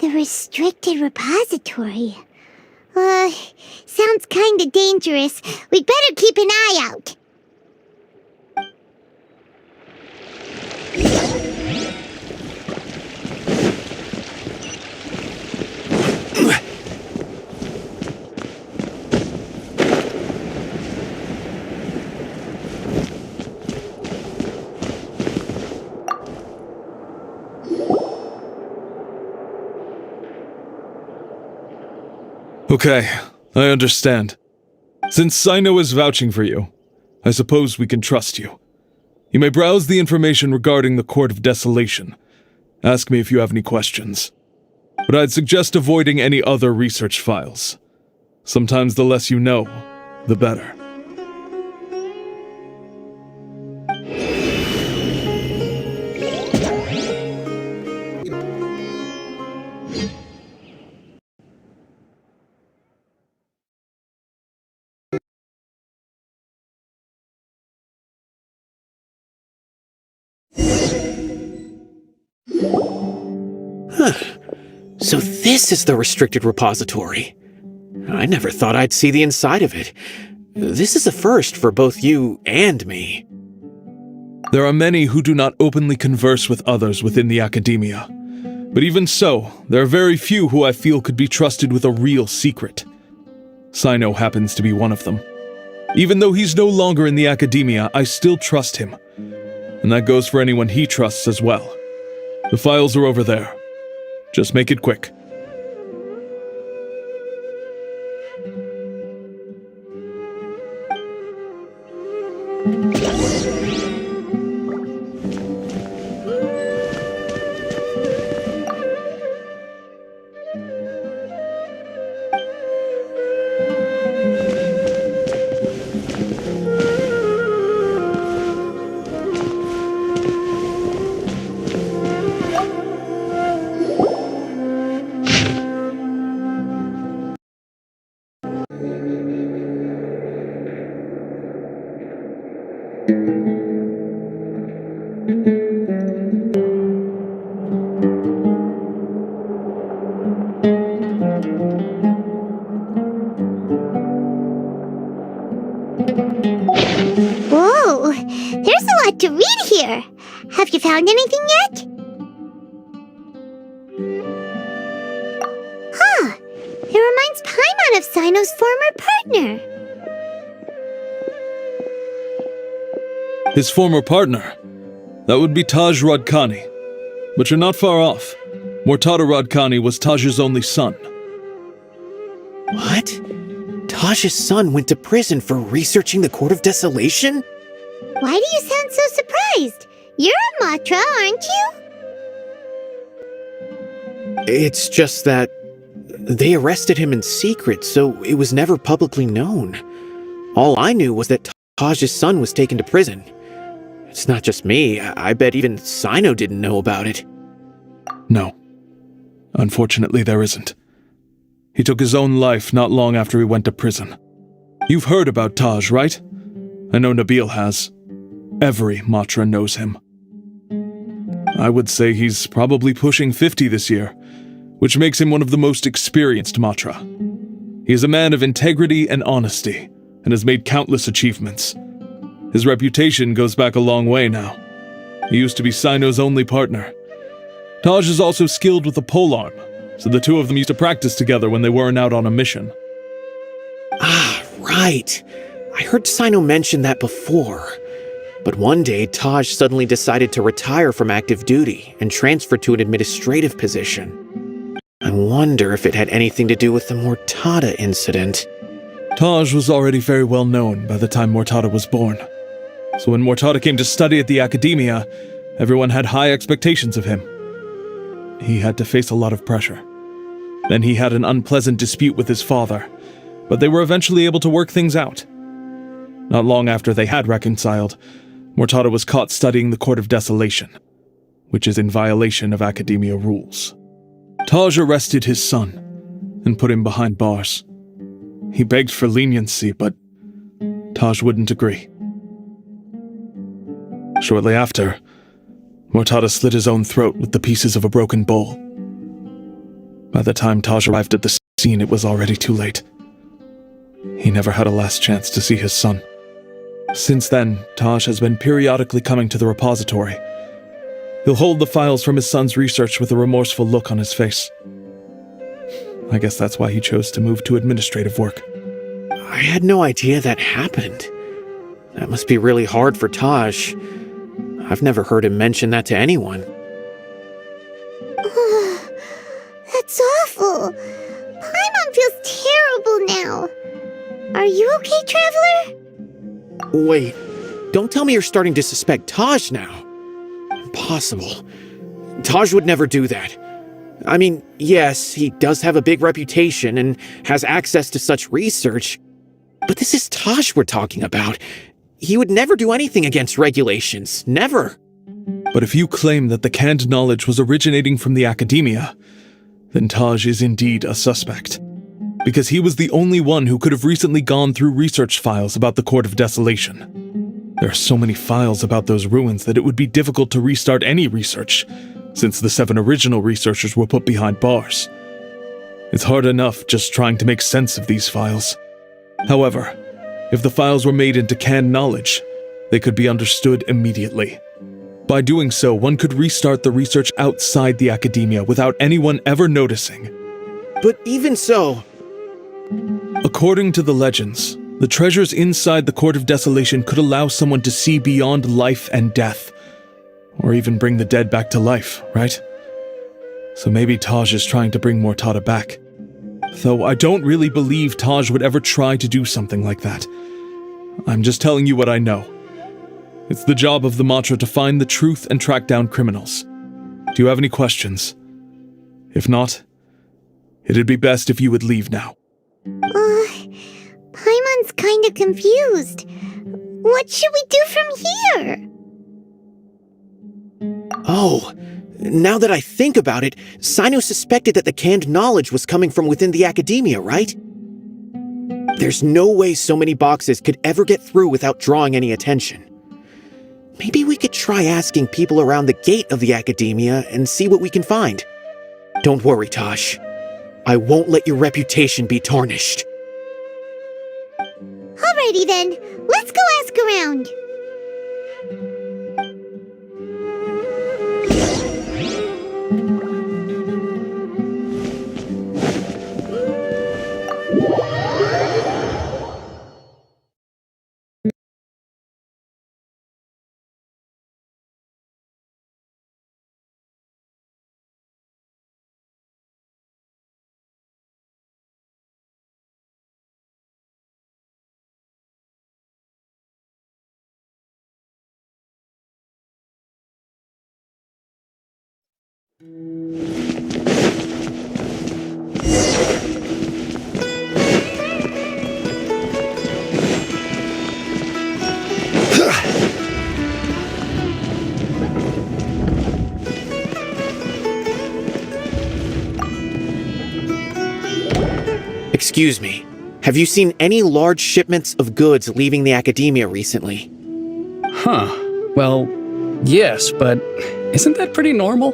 The restricted repository. Sounds kinda dangerous. We'd better keep an eye out. Okay, I understand. Since cyno is vouching for you, I suppose we can trust you. You may browse the information regarding the Court of Desolation. Ask me if you have any questions. But I'd suggest avoiding any other research files. Sometimes the less you know, the better. So this is the restricted repository. I never thought I'd see the inside of it. This is a first for both you and me. There are many who do not openly converse with others within the academia. But even so, there are very few who I feel could be trusted with a real secret. Cyno happens to be one of them. Even though he's no longer in the academia, I still trust him. And that goes for anyone he trusts as well. The files are over there. Just make it quick. Whoa, there's a lot to read here. Have you found anything yet? Huh, it reminds Paimon of Cyno's former partner. His former partner? That would be Taj Radkani. But you're not far off. Mortada Radkani was Taj's only son. What? Taj's son went to prison for researching the Court of Desolation? Why do you sound so surprised? You're a Matra, aren't you? It's just that they arrested him in secret, so it was never publicly known. All I knew was that Taj's son was taken to prison. It's not just me. I bet even Cyno didn't know about it. No. Unfortunately, there isn't. He took his own life not long after he went to prison. You've heard about Taj, right? I know Nabil has. Every Matra knows him. I would say he's probably pushing 50 this year, which makes him one of the most experienced Matra. He is a man of integrity and honesty, and has made countless achievements. His reputation goes back a long way now. He used to be Cyno's only partner. Taj is also skilled with the polearm, so the two of them used to practice together when they weren't out on a mission. Ah, right. I heard Cyno mention that before. But one day, Taj suddenly decided to retire from active duty and transfer to an administrative position. I wonder if it had anything to do with the Mortada incident. Taj was already very well known by the time Mortada was born. So when Mortada came to study at the academia, everyone had high expectations of him. He had to face a lot of pressure. Then he had an unpleasant dispute with his father, but they were eventually able to work things out. Not long after they had reconciled, Mortada was caught studying the Court of Desolation, which is in violation of academia rules. Taj arrested his son and put him behind bars. He begged for leniency, but Taj wouldn't agree. Shortly after, Mortada slit his own throat with the pieces of a broken bowl. By the time Taj arrived at the scene, it was already too late. He never had a last chance to see his son. Since then, Taj has been periodically coming to the repository. He'll hold the files from his son's research with a remorseful look on his face. I guess that's why he chose to move to administrative work. I had no idea that happened. That must be really hard for Taj. I've never heard him mention that to anyone. That's awful. Paimon feels terrible now. Are you okay, Traveler? Wait, don't tell me you're starting to suspect Taj now. Impossible. Taj would never do that. I mean, yes, he does have a big reputation and has access to such research, but this is Taj we're talking about. He would never do anything against regulations. Never. But if you claim that the canned knowledge was originating from the academia, then Taj is indeed a suspect. Because he was the only one who could have recently gone through research files about the Court of Desolation. There are so many files about those ruins that it would be difficult to restart any research, since the 7 original researchers were put behind bars. It's hard enough just trying to make sense of these files. However, if the files were made into canned knowledge, they could be understood immediately. By doing so, one could restart the research outside the academia without anyone ever noticing. But even so... According to the legends, the treasures inside the Court of Desolation could allow someone to see beyond life and death. Or even bring the dead back to life, right? So maybe Taj is trying to bring Mortada back. Though I don't really believe Taj would ever try to do something like that. I'm just telling you what I know. It's the job of the Matra to find the truth and track down criminals. Do you have any questions? If not, it'd be best if you would leave now. Paimon's kinda confused. What should we do from here? Oh, now that I think about it, cyno suspected that the canned knowledge was coming from within the academia, right? There's no way so many boxes could ever get through without drawing any attention. Maybe we could try asking people around the gate of the academia and see what we can find. Don't worry, Tosh. I won't let your reputation be tarnished. Alrighty then, let's go ask around. Excuse me, have you seen any large shipments of goods leaving the academia recently? Huh. Well, yes, but isn't that pretty normal?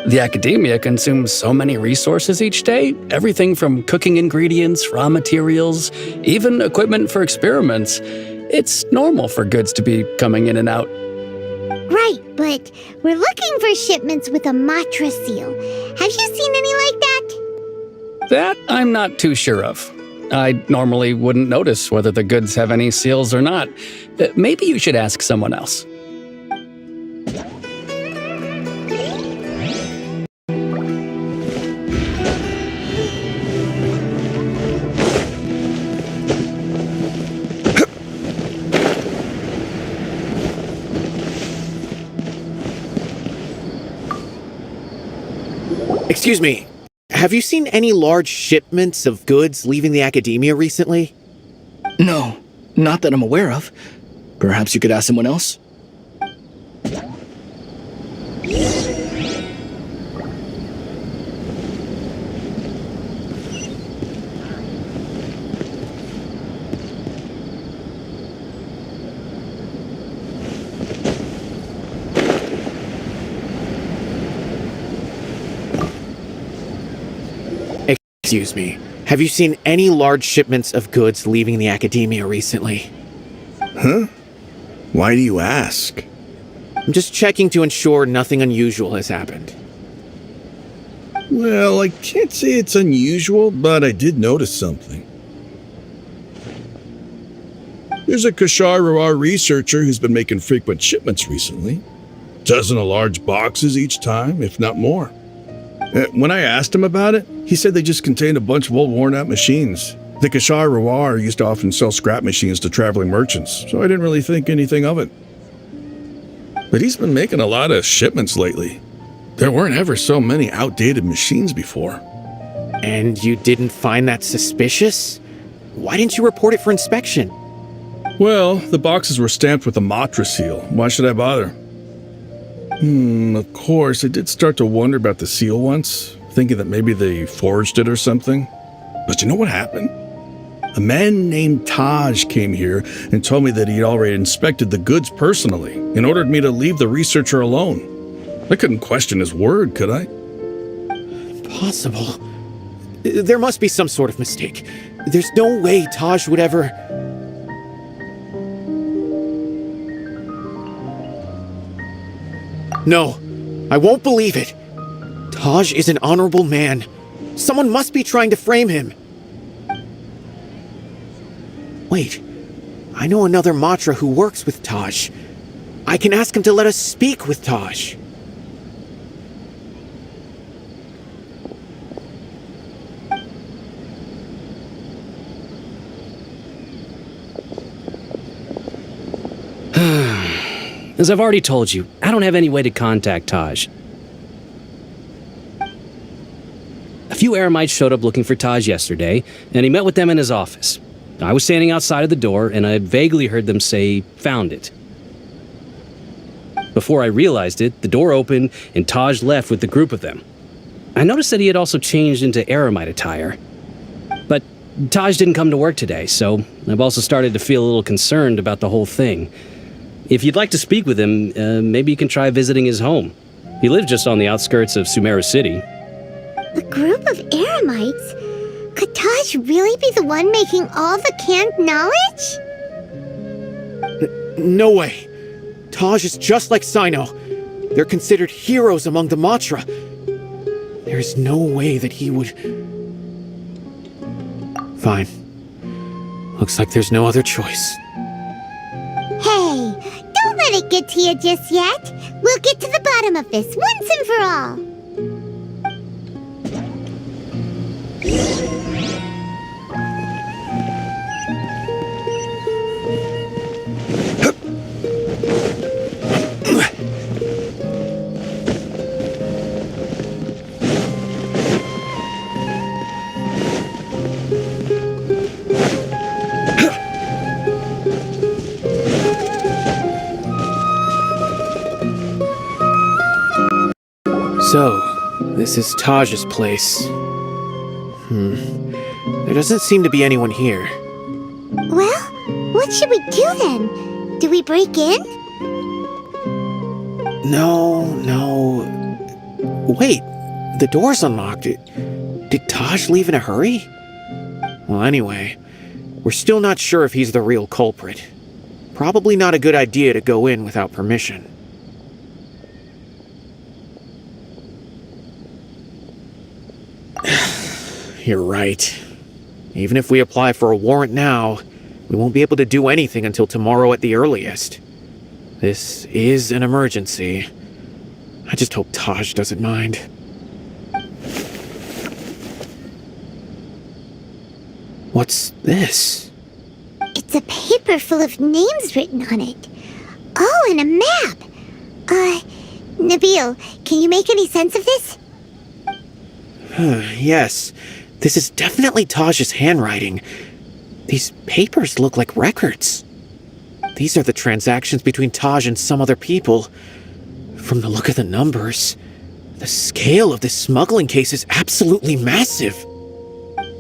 The academia consumes so many resources each day, everything from cooking ingredients, raw materials, even equipment for experiments. It's normal for goods to be coming in and out. Right, but we're looking for shipments with a Matra seal. Have you seen any like that? That I'm not too sure of. I normally wouldn't notice whether the goods have any seals or not. Maybe you should ask someone else. Excuse me, have you seen any large shipments of goods leaving the academia recently? No, not that I'm aware of. Perhaps you could ask someone else? Excuse me, have you seen any large shipments of goods leaving the academia recently? Huh? Why do you ask? I'm just checking to ensure nothing unusual has happened. Well, I can't say it's unusual, but I did notice something. There's a Kashar researcher who's been making frequent shipments recently. Dozen of large boxes each time, if not more. When I asked him about it, he said they just contained a bunch of old worn-out machines. The Kashar Rawar used to often sell scrap machines to traveling merchants, so I didn't really think anything of it. But he's been making a lot of shipments lately. There weren't ever so many outdated machines before. And you didn't find that suspicious? Why didn't you report it for inspection? Well, the boxes were stamped with a Matra seal. Why should I bother? Of course, I did start to wonder about the seal once, thinking that maybe they forged it or something. But you know what happened? A man named Taj came here and told me that he'd already inspected the goods personally and ordered me to leave the researcher alone. I couldn't question his word, could I? Impossible. There must be some sort of mistake. There's no way Taj would ever... No, I won't believe it. Taj is an honorable man. Someone must be trying to frame him. Wait, I know another Matra who works with Taj. I can ask him to let us speak with Taj. As I've already told you, I don't have any way to contact Taj. A few Eremites showed up looking for Taj yesterday, and he met with them in his office. I was standing outside of the door, and I vaguely heard them say, "Found it." Before I realized it, the door opened, and Taj left with the group of them. I noticed that he had also changed into Eremite attire. But Taj didn't come to work today, so I've also started to feel a little concerned about the whole thing. If you'd like to speak with him, maybe you can try visiting his home. He lives just on the outskirts of Sumeru City. A group of Eremites? Could Taj really be the one making all the canned knowledge? No way. Taj is just like Cyno. They're considered heroes among the Matra. There's no way that he would... Fine. Looks like there's no other choice. Hey, don't let it get to you just yet. We'll get to the bottom of this once and for all. So, this is Taj's place. There doesn't seem to be anyone here. Well, what should we do then? Do we break in? No. Wait, the door's unlocked. Did Taj leave in a hurry? Well, anyway, we're still not sure if he's the real culprit. Probably not a good idea to go in without permission. You're right. Even if we apply for a warrant now, we won't be able to do anything until tomorrow at the earliest. This is an emergency. I just hope Taj doesn't mind. What's this? It's a paper full of names written on it. Oh, and a map. Nabil, can you make any sense of this? Yes, this is definitely Taj's handwriting. These papers look like records. These are the transactions between Taj and some other people. From the look of the numbers, the scale of this smuggling case is absolutely massive.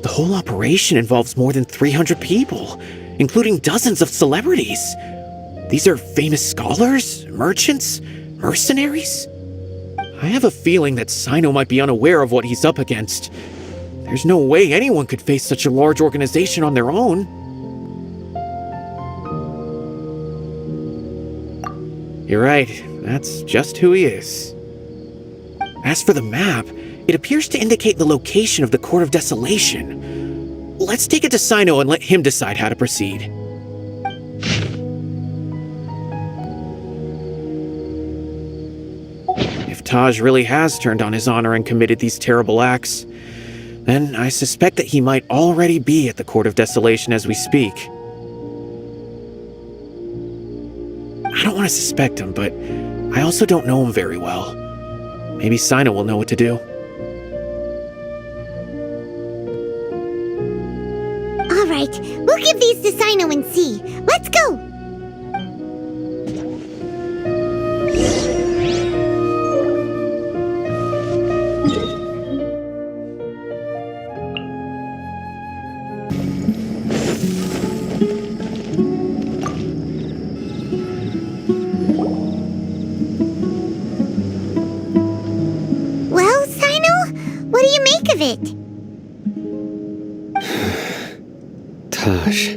The whole operation involves more than 300 people, including dozens of celebrities. These are famous scholars, merchants, mercenaries. I have a feeling that Cyno might be unaware of what he's up against. There's no way anyone could face such a large organization on their own. You're right, that's just who he is. As for the map, it appears to indicate the location of the Court of Desolation. Let's take it to Cyno and let him decide how to proceed. If Taj really has turned on his honor and committed these terrible acts, then I suspect that he might already be at the Court of Desolation as we speak. I don't want to suspect him, but I also don't know him very well. Maybe Cyno will know what to do. Alright, we'll give these to Cyno and see. Let's go! Well, Cyno, what do you make of it? Taj.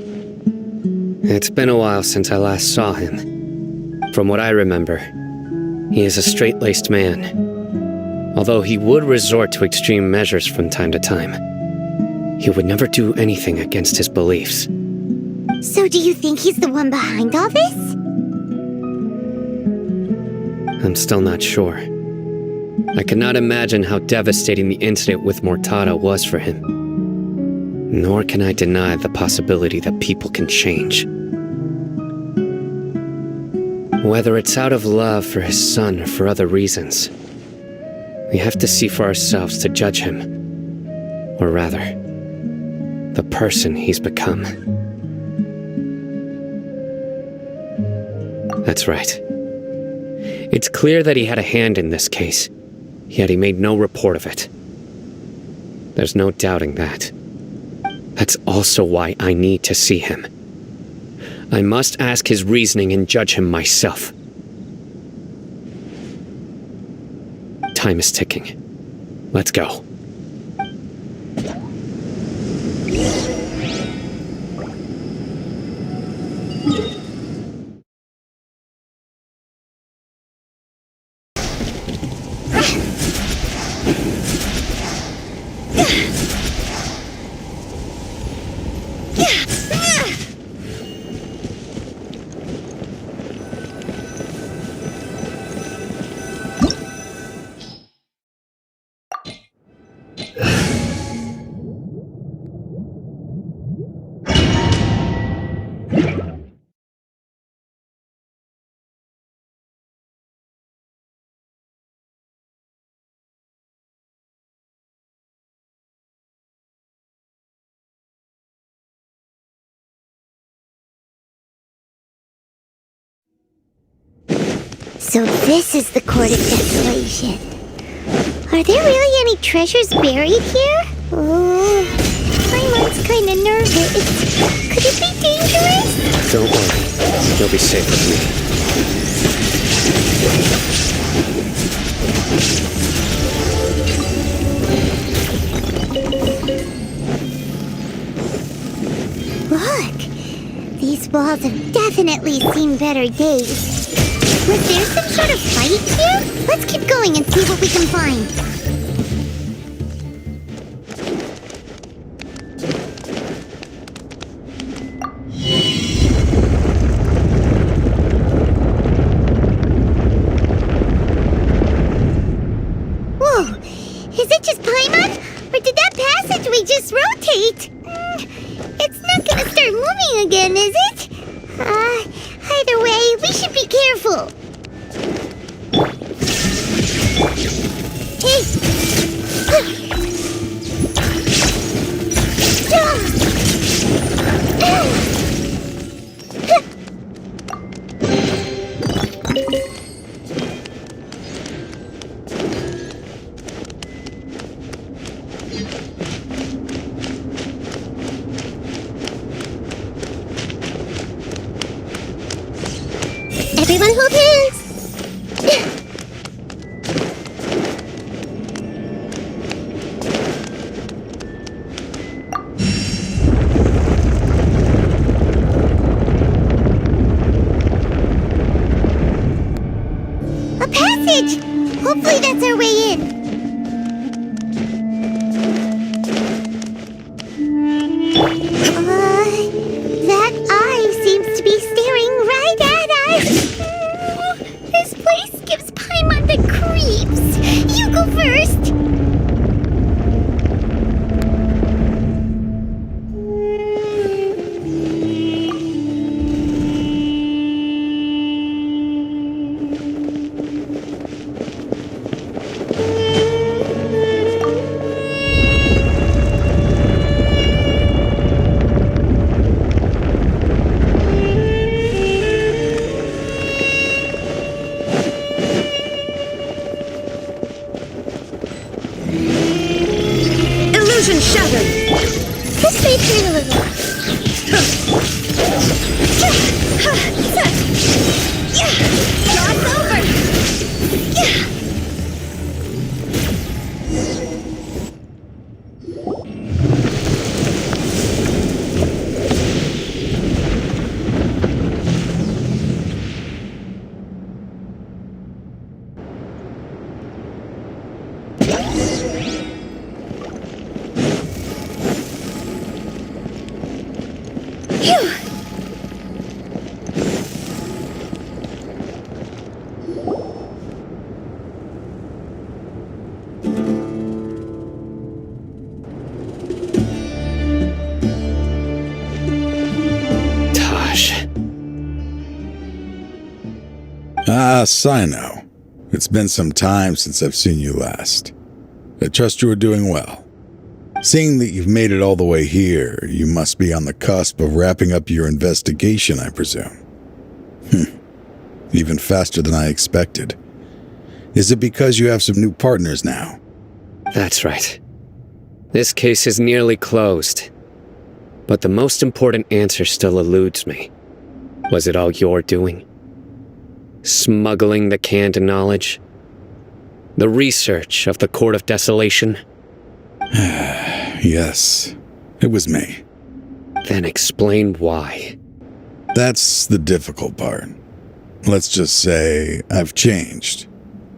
It's been a while since I last saw him. From what I remember, he is a straight-laced man. Although he would resort to extreme measures from time to time, he would never do anything against his beliefs. So do you think he's the one behind all this? I'm still not sure. I cannot imagine how devastating the incident with Mortada was for him. Nor can I deny the possibility that people can change. Whether it's out of love for his son or for other reasons, we have to see for ourselves to judge him. Or rather, the person he's become. That's right. It's clear that he had a hand in this case, yet he made no report of it. There's no doubting that. That's also why I need to see him. I must ask his reasoning and judge him myself. Time is ticking. Let's go. So this is the Court of Desolation. Are there really any treasures buried here? Oh, my mind's kinda nervous. Could it be dangerous? Don't worry. You'll be safe with me. Look, these walls have definitely seen better days. Was there some sort of fight here? Let's keep going and see what we can find. Whoa, is it just Paimon? Or did that passageway just rotate? It's not gonna start moving again, is it? Either way, we should be careful. Hey! Everyone hold hands! A passage! Hopefully that's our way in. That eye seems to be staring right at us. This place gives Paimon the creeps. Ah, cyno. It's been some time since I've seen you last. I trust you are doing well. Seeing that you've made it all the way here, you must be on the cusp of wrapping up your investigation, I presume. Even faster than I expected. Is it because you have some new partners now? That's right. This case is nearly closed. But the most important answer still eludes me. Was it all your doing? Smuggling the canned knowledge? The research of the Court of Desolation? Yes, it was me. Then explain why. That's the difficult part. Let's just say I've changed.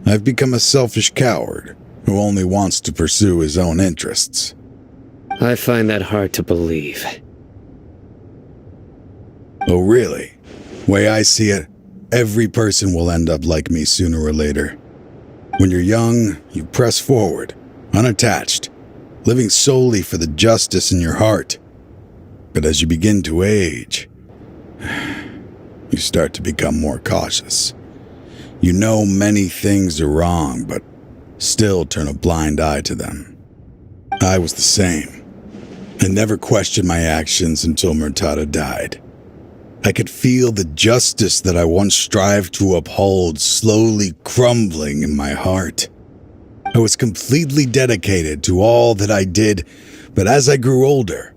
I've become a selfish coward who only wants to pursue his own interests. I find that hard to believe. Oh, really? Way I see it, every person will end up like me sooner or later. When you're young, you press forward, unattached, living solely for the justice in your heart. But as you begin to age, you start to become more cautious. You know many things are wrong, but still turn a blind eye to them. I was the same. I never questioned my actions until Murtada died. I could feel the justice that I once strived to uphold slowly crumbling in my heart. I was completely dedicated to all that I did, but as I grew older,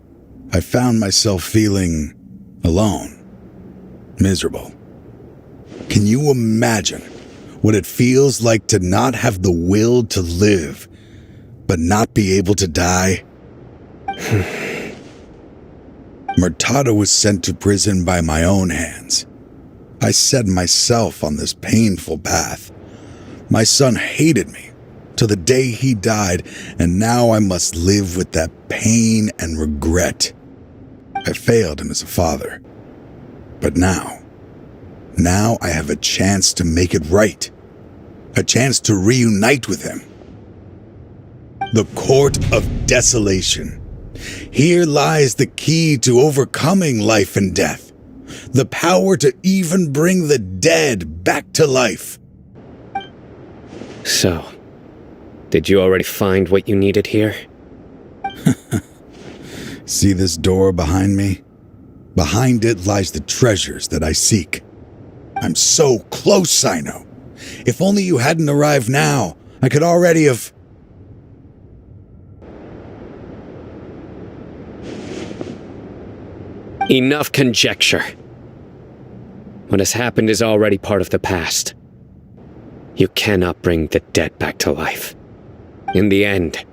I found myself feeling alone, miserable. Can you imagine what it feels like to not have the will to live, but not be able to die? Murtada was sent to prison by my own hands. I set myself on this painful path. My son hated me till the day he died, and now I must live with that pain and regret. I failed him as a father. But now I have a chance to make it right. A chance to reunite with him. The Court of Desolation. Here lies the key to overcoming life and death. The power to even bring the dead back to life. So, did you already find what you needed here? See this door behind me? Behind it lies the treasures that I seek. I'm so close, cyno. If only you hadn't arrived now, I could already have... Enough conjecture. What has happened is already part of the past. You cannot bring the dead back to life. In the end,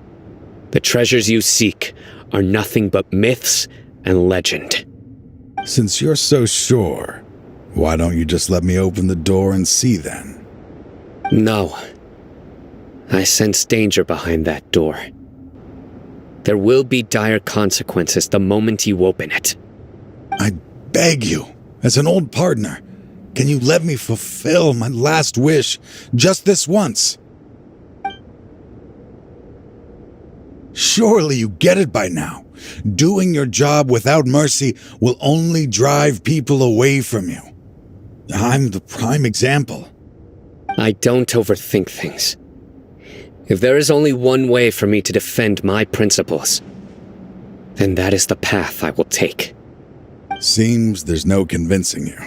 the treasures you seek are nothing but myths and legend. Since you're so sure, why don't you just let me open the door and see then? No. I sense danger behind that door. There will be dire consequences the moment you open it. I beg you, as an old partner, can you let me fulfill my last wish just this once? Surely you get it by now. Doing your job without mercy will only drive people away from you. I'm the prime example. I don't overthink things. If there is only one way for me to defend my principles, then that is the path I will take. Seems there's no convincing you.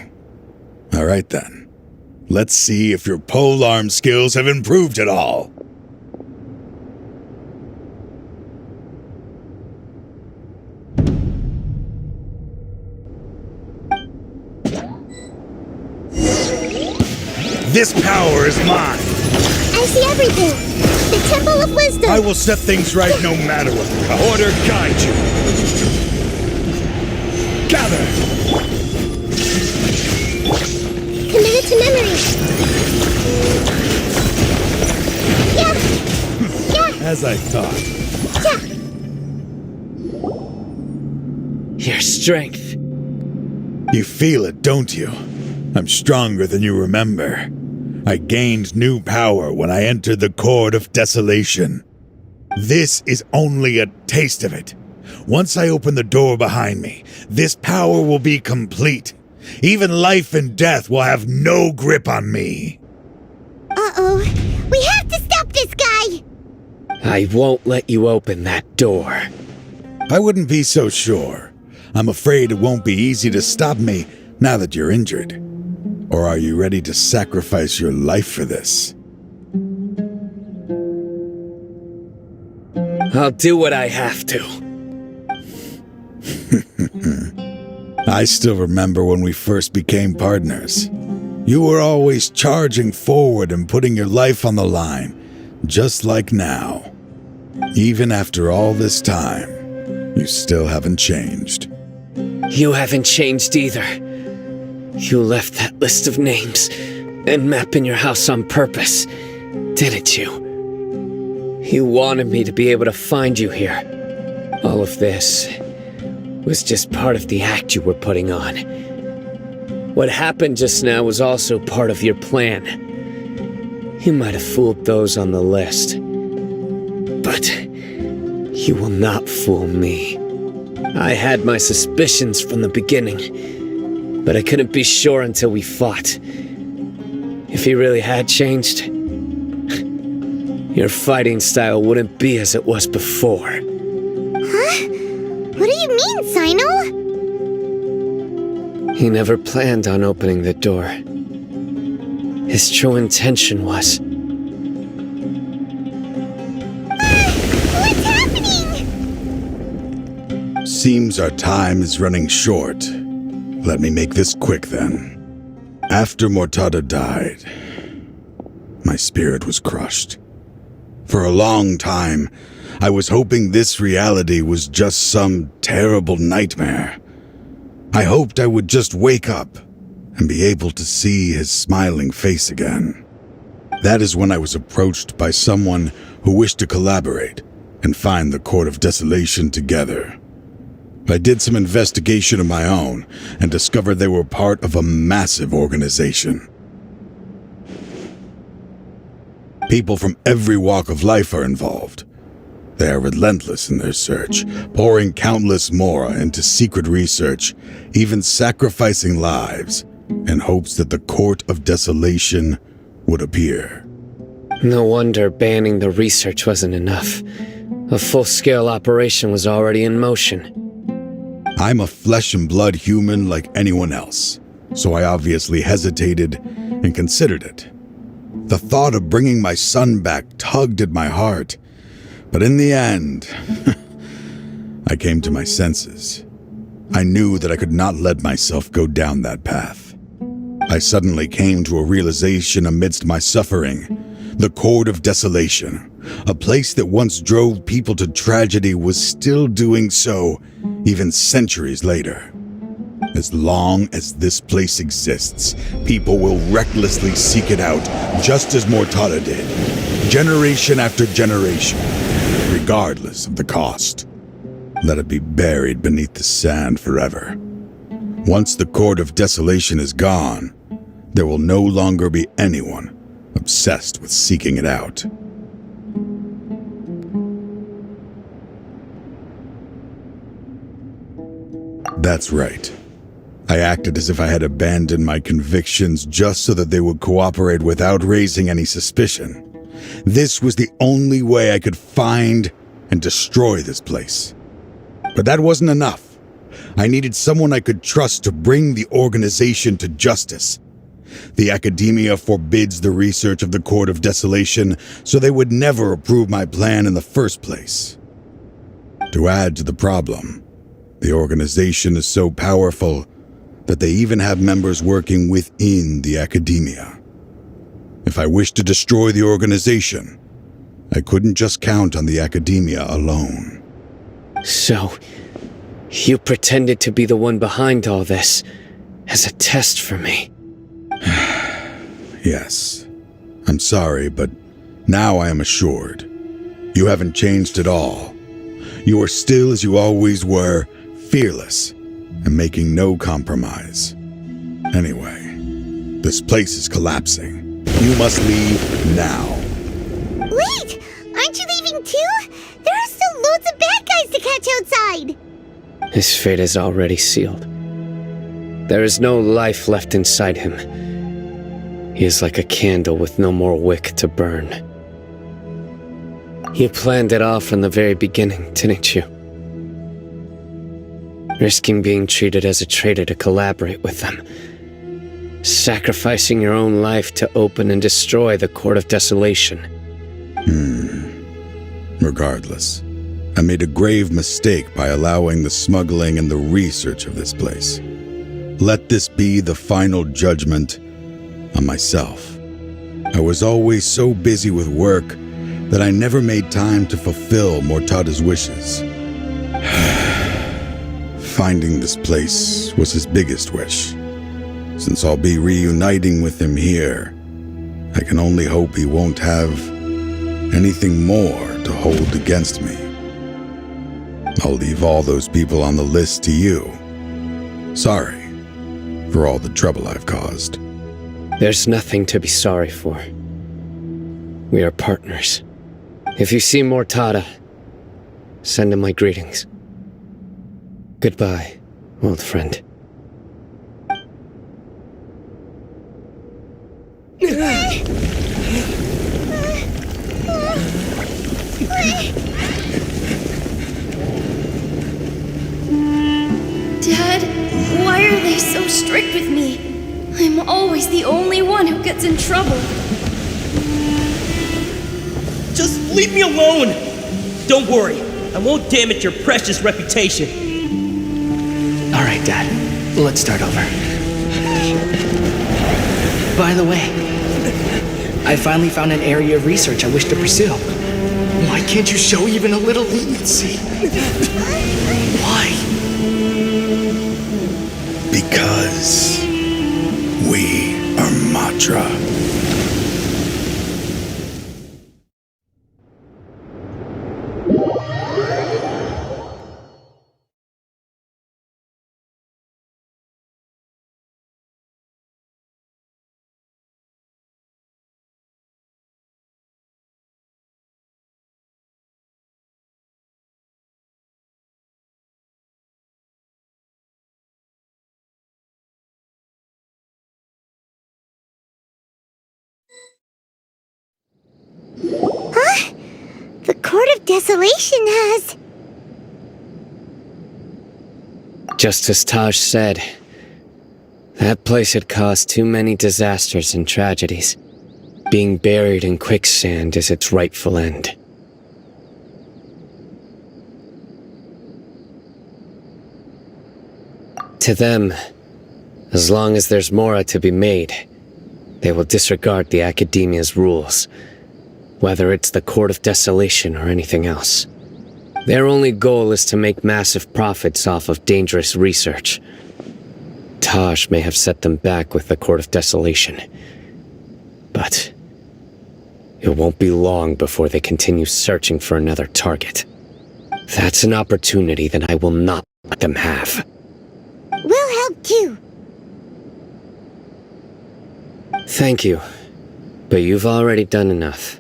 All right then. Let's see if your polearm skills have improved at all. This power is mine. I see everything. The Temple of Wisdom. I will set things right no matter what the cost. Order guide you. Gather. Committed to memory. Yeah. As I thought. Your strength. You feel it, don't you? I'm stronger than you remember. I gained new power when I entered the Court of Desolation. This is only a taste of it. Once I open the door behind me, this power will be complete. Even life and death will have no grip on me. Uh-oh. We have to stop this guy! I won't let you open that door. I wouldn't be so sure. I'm afraid it won't be easy to stop me now that you're injured. Or are you ready to sacrifice your life for this? I'll do what I have to. I still remember when we first became partners. You were always charging forward and putting your life on the line, just like now. Even after all this time, you still haven't changed. You haven't changed either. You left that list of names and map in your house on purpose, didn't you? You wanted me to be able to find you here. All of this was just part of the act you were putting on. What happened just now was also part of your plan. You might have fooled those on the list, but you will not fool me. I had my suspicions from the beginning, but I couldn't be sure until we fought. If he really had changed, your fighting style wouldn't be as it was before. Huh? What do you mean, Cyno? He never planned on opening the door. His true intention was... What's happening? Seems our time is running short. Let me make this quick then. After Mortada died, my spirit was crushed. For a long time, I was hoping this reality was just some terrible nightmare. I hoped I would just wake up and be able to see his smiling face again. That is when I was approached by someone who wished to collaborate and find the Court of Desolation together. I did some investigation of my own and discovered they were part of a massive organization. People from every walk of life are involved. They are relentless in their search, pouring countless mora into secret research, even sacrificing lives in hopes that the Court of Desolation would appear. No wonder banning the research wasn't enough. A full-scale operation was already in motion. I'm a flesh and blood human like anyone else, so I obviously hesitated and considered it. The thought of bringing my son back tugged at my heart, but in the end, I came to my senses. I knew that I could not let myself go down that path. I suddenly came to a realization amidst my suffering. The Court of Desolation, a place that once drove people to tragedy, was still doing so even centuries later. As long as this place exists, people will recklessly seek it out, just as Mortada did, generation after generation, regardless of the cost. Let it be buried beneath the sand forever. Once the Court of Desolation is gone, there will no longer be anyone obsessed with seeking it out. That's right. I acted as if I had abandoned my convictions just so that they would cooperate without raising any suspicion. This was the only way I could find and destroy this place. But that wasn't enough. I needed someone I could trust to bring the organization to justice. The academia forbids the research of the Court of Desolation, so they would never approve my plan in the first place. To add to the problem, the organization is so powerful that they even have members working within the academia. If I wished to destroy the organization, I couldn't just count on the academia alone. So, you pretended to be the one behind all this, as a test for me. Yes. I'm sorry, but now I am assured. You haven't changed at all. You are still as you always were, fearless, and making no compromise. Anyway, this place is collapsing. You must leave now. Wait! Aren't you leaving too? There are still loads of bad guys to catch outside! His fate is already sealed. There is no life left inside him. He is like a candle with no more wick to burn. You planned it all from the very beginning, didn't you? Risking being treated as a traitor to collaborate with them. Sacrificing your own life to open and destroy the Court of Desolation. Regardless, I made a grave mistake by allowing the smuggling and the research of this place. Let this be the final judgment on myself. I was always so busy with work that I never made time to fulfill Mortada's wishes. Finding this place was his biggest wish. Since I'll be reuniting with him here, I can only hope he won't have anything more to hold against me. I'll leave all those people on the list to you. Sorry for all the trouble I've caused. There's nothing to be sorry for. We are partners. If you see Mortada, send him my greetings. Goodbye, old friend. Dad, why are they so strict with me? I'm always the only one who gets in trouble. Just leave me alone! Don't worry, I won't damage your precious reputation. Alright, Dad. Let's start over. By the way, I finally found an area of research I wish to pursue. Why can't you show even a little leniency? Why? Because we are Matra. Huh? The Court of Desolation has... Just as Taj said, that place had caused too many disasters and tragedies. Being buried in quicksand is its rightful end. To them, as long as there's more to be made, they will disregard the Academia's rules, whether it's the Court of Desolation or anything else. Their only goal is to make massive profits off of dangerous research. Taj may have set them back with the Court of Desolation, but it won't be long before they continue searching for another target. That's an opportunity that I will not let them have. We'll help too. Thank you, but you've already done enough.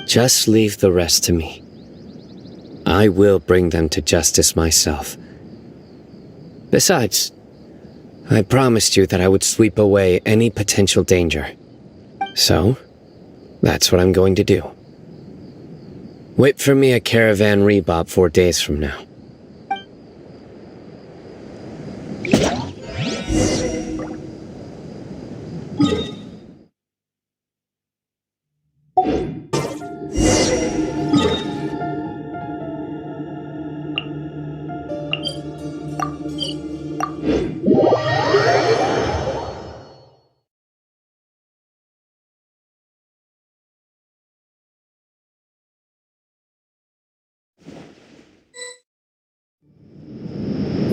Just leave the rest to me. I will bring them to justice myself. Besides, I promised you that I would sweep away any potential danger. So, that's what I'm going to do. Wait for me at Caravan Rebop 4 days from now.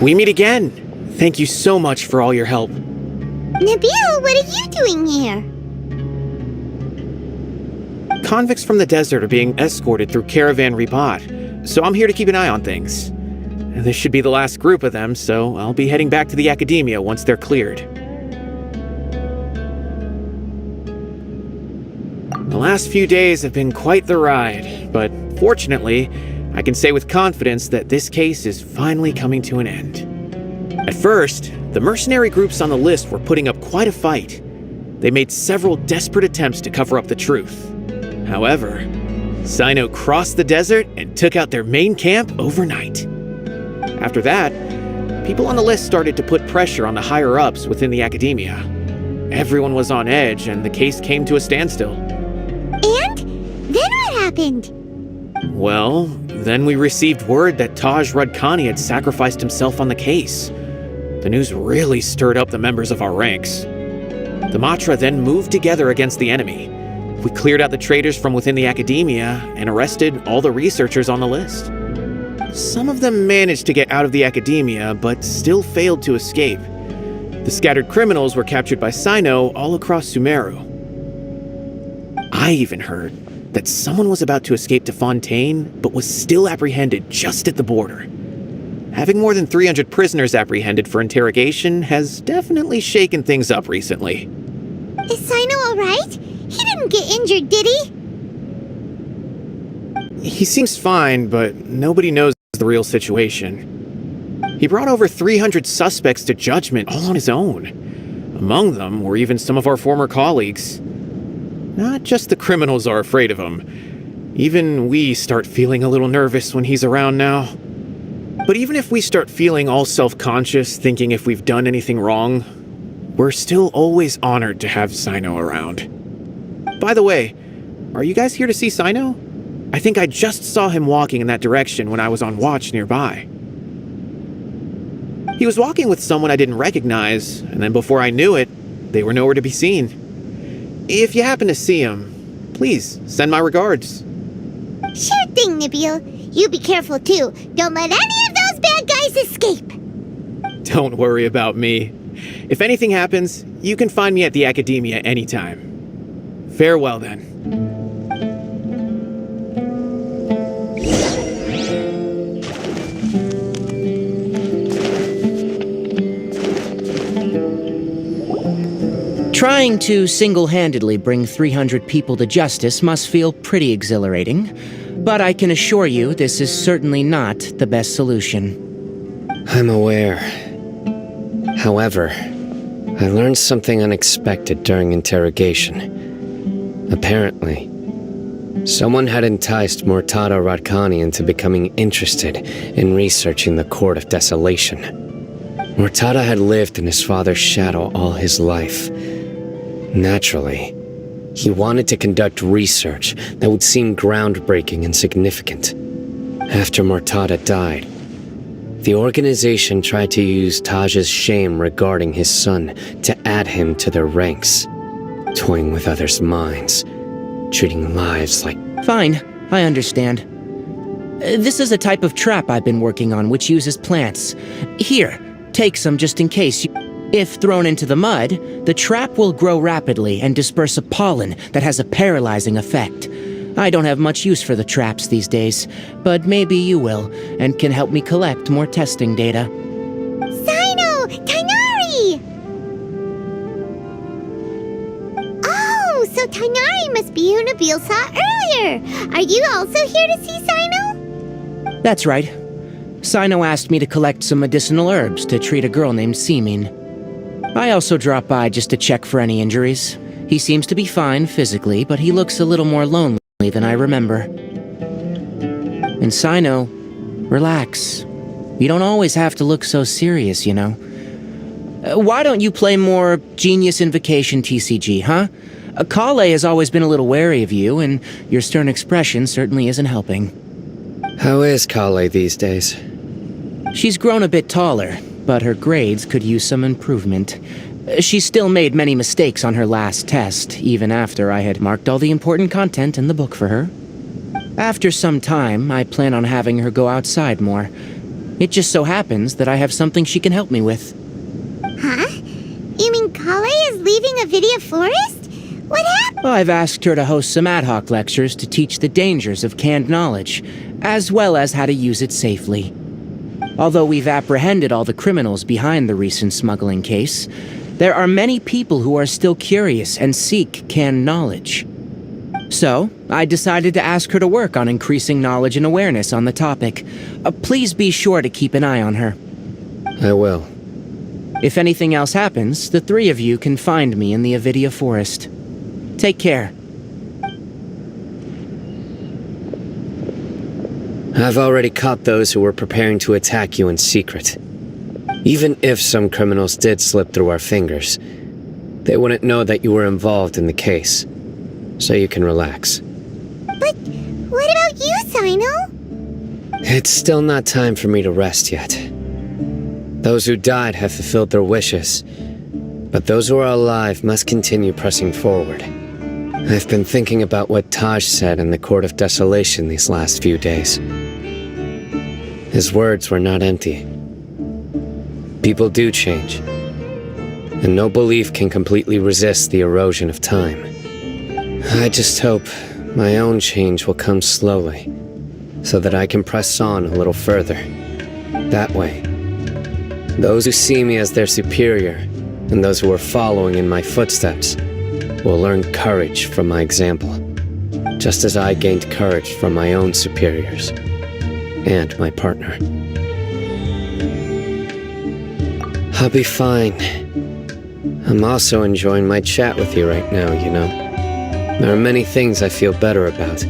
We meet again. Thank you so much for all your help. Nabil, what are you doing here? Convicts from the desert are being escorted through Caravan Ribat, so I'm here to keep an eye on things. This should be the last group of them, so I'll be heading back to the academia once they're cleared. The last few days have been quite the ride, but fortunately, I can say with confidence that this case is finally coming to an end. At first, the mercenary groups on the list were putting up quite a fight. They made several desperate attempts to cover up the truth. However, Cyno crossed the desert and took out their main camp overnight. After that, people on the list started to put pressure on the higher-ups within the academia. Everyone was on edge and the case came to a standstill. And? Then what happened? Well, then we received word that Taj Radkani had sacrificed himself on the case. The news really stirred up the members of our ranks. The Matra then moved together against the enemy. We cleared out the traitors from within the academia and arrested all the researchers on the list. Some of them managed to get out of the academia, but still failed to escape. The scattered criminals were captured by Cyno all across Sumeru. I even heard that someone was about to escape to Fontaine, but was still apprehended just at the border. Having more than 300 prisoners apprehended for interrogation has definitely shaken things up recently. Is Cyno alright? He didn't get injured, did he? He seems fine, but nobody knows the real situation. He brought over 300 suspects to judgment all on his own. Among them were even some of our former colleagues. Not just the criminals are afraid of him. Even we start feeling a little nervous when he's around now. But even if we start feeling all self-conscious, thinking if we've done anything wrong, we're still always honored to have Cyno around. By the way, are you guys here to see Cyno? I think I just saw him walking in that direction when I was on watch nearby. He was walking with someone I didn't recognize, and then before I knew it, they were nowhere to be seen. If you happen to see him, please send my regards. Sure thing, Nabil. You be careful too. Don't let any of those bad guys escape. Don't worry about me. If anything happens, you can find me at the academia anytime. Farewell then. Trying to single-handedly bring 300 people to justice must feel pretty exhilarating, but I can assure you this is certainly not the best solution. I'm aware. However, I learned something unexpected during interrogation. Apparently, someone had enticed Murtada Radkani into becoming interested in researching the Court of Desolation. Murtada had lived in his father's shadow all his life. Naturally, he wanted to conduct research that would seem groundbreaking and significant. After Murtada died, the organization tried to use Taj's shame regarding his son to add him to their ranks, toying with others' minds, treating lives like... Fine, I understand. This is a type of trap I've been working on which uses plants. Here, take some just in case you... If thrown into the mud, the trap will grow rapidly and disperse a pollen that has a paralyzing effect. I don't have much use for the traps these days, but maybe you will, and can help me collect more testing data. Cyno! Tainari! Oh, so Tainari must be who Nabil saw earlier! Are you also here to see Cyno? That's right. Cyno asked me to collect some medicinal herbs to treat a girl named Simin. I also dropped by just to check for any injuries. He seems to be fine physically, but he looks a little more lonely than I remember. And Cyno, relax. You don't always have to look so serious, you know. Why don't you play more Genius Invocation TCG, huh? Kale has always been a little wary of you, and your stern expression certainly isn't helping. How is Kale these days? She's grown a bit taller, but her grades could use some improvement. She still made many mistakes on her last test, even after I had marked all the important content in the book for her. After some time, I plan on having her go outside more. It just so happens that I have something she can help me with. Huh? You mean Kale is leaving a video forest? What happened? Well, I've asked her to host some ad hoc lectures to teach the dangers of canned knowledge, as well as how to use it safely. Although we've apprehended all the criminals behind the recent smuggling case, there are many people who are still curious and seek canned knowledge. So, I decided to ask her to work on increasing knowledge and awareness on the topic. Please be sure to keep an eye on her. I will. If anything else happens, the three of you can find me in the Avidia Forest. Take care. I've already caught those who were preparing to attack you in secret. Even if some criminals did slip through our fingers, they wouldn't know that you were involved in the case. So you can relax. But what about you, Cyno? It's still not time for me to rest yet. Those who died have fulfilled their wishes, but those who are alive must continue pressing forward. I've been thinking about what Taj said in the Court of Desolation these last few days. His words were not empty. People do change, and no belief can completely resist the erosion of time. I just hope my own change will come slowly, so that I can press on a little further. That way, those who see me as their superior, and those who are following in my footsteps, will learn courage from my example, just as I gained courage from my own superiors, and my partner. I'll be fine. I'm also enjoying my chat with you right now, you know. There are many things I feel better about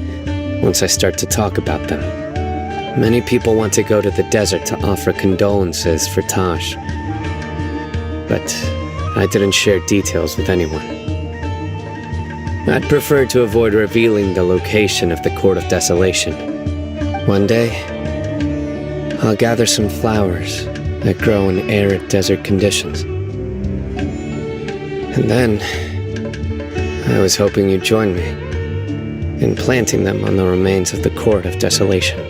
once I start to talk about them. Many people want to go to the desert to offer condolences for Taj, but I didn't share details with anyone. I'd prefer to avoid revealing the location of the Court of Desolation. One day, I'll gather some flowers that grow in arid desert conditions. And then, I was hoping you'd join me in planting them on the remains of the Court of Desolation.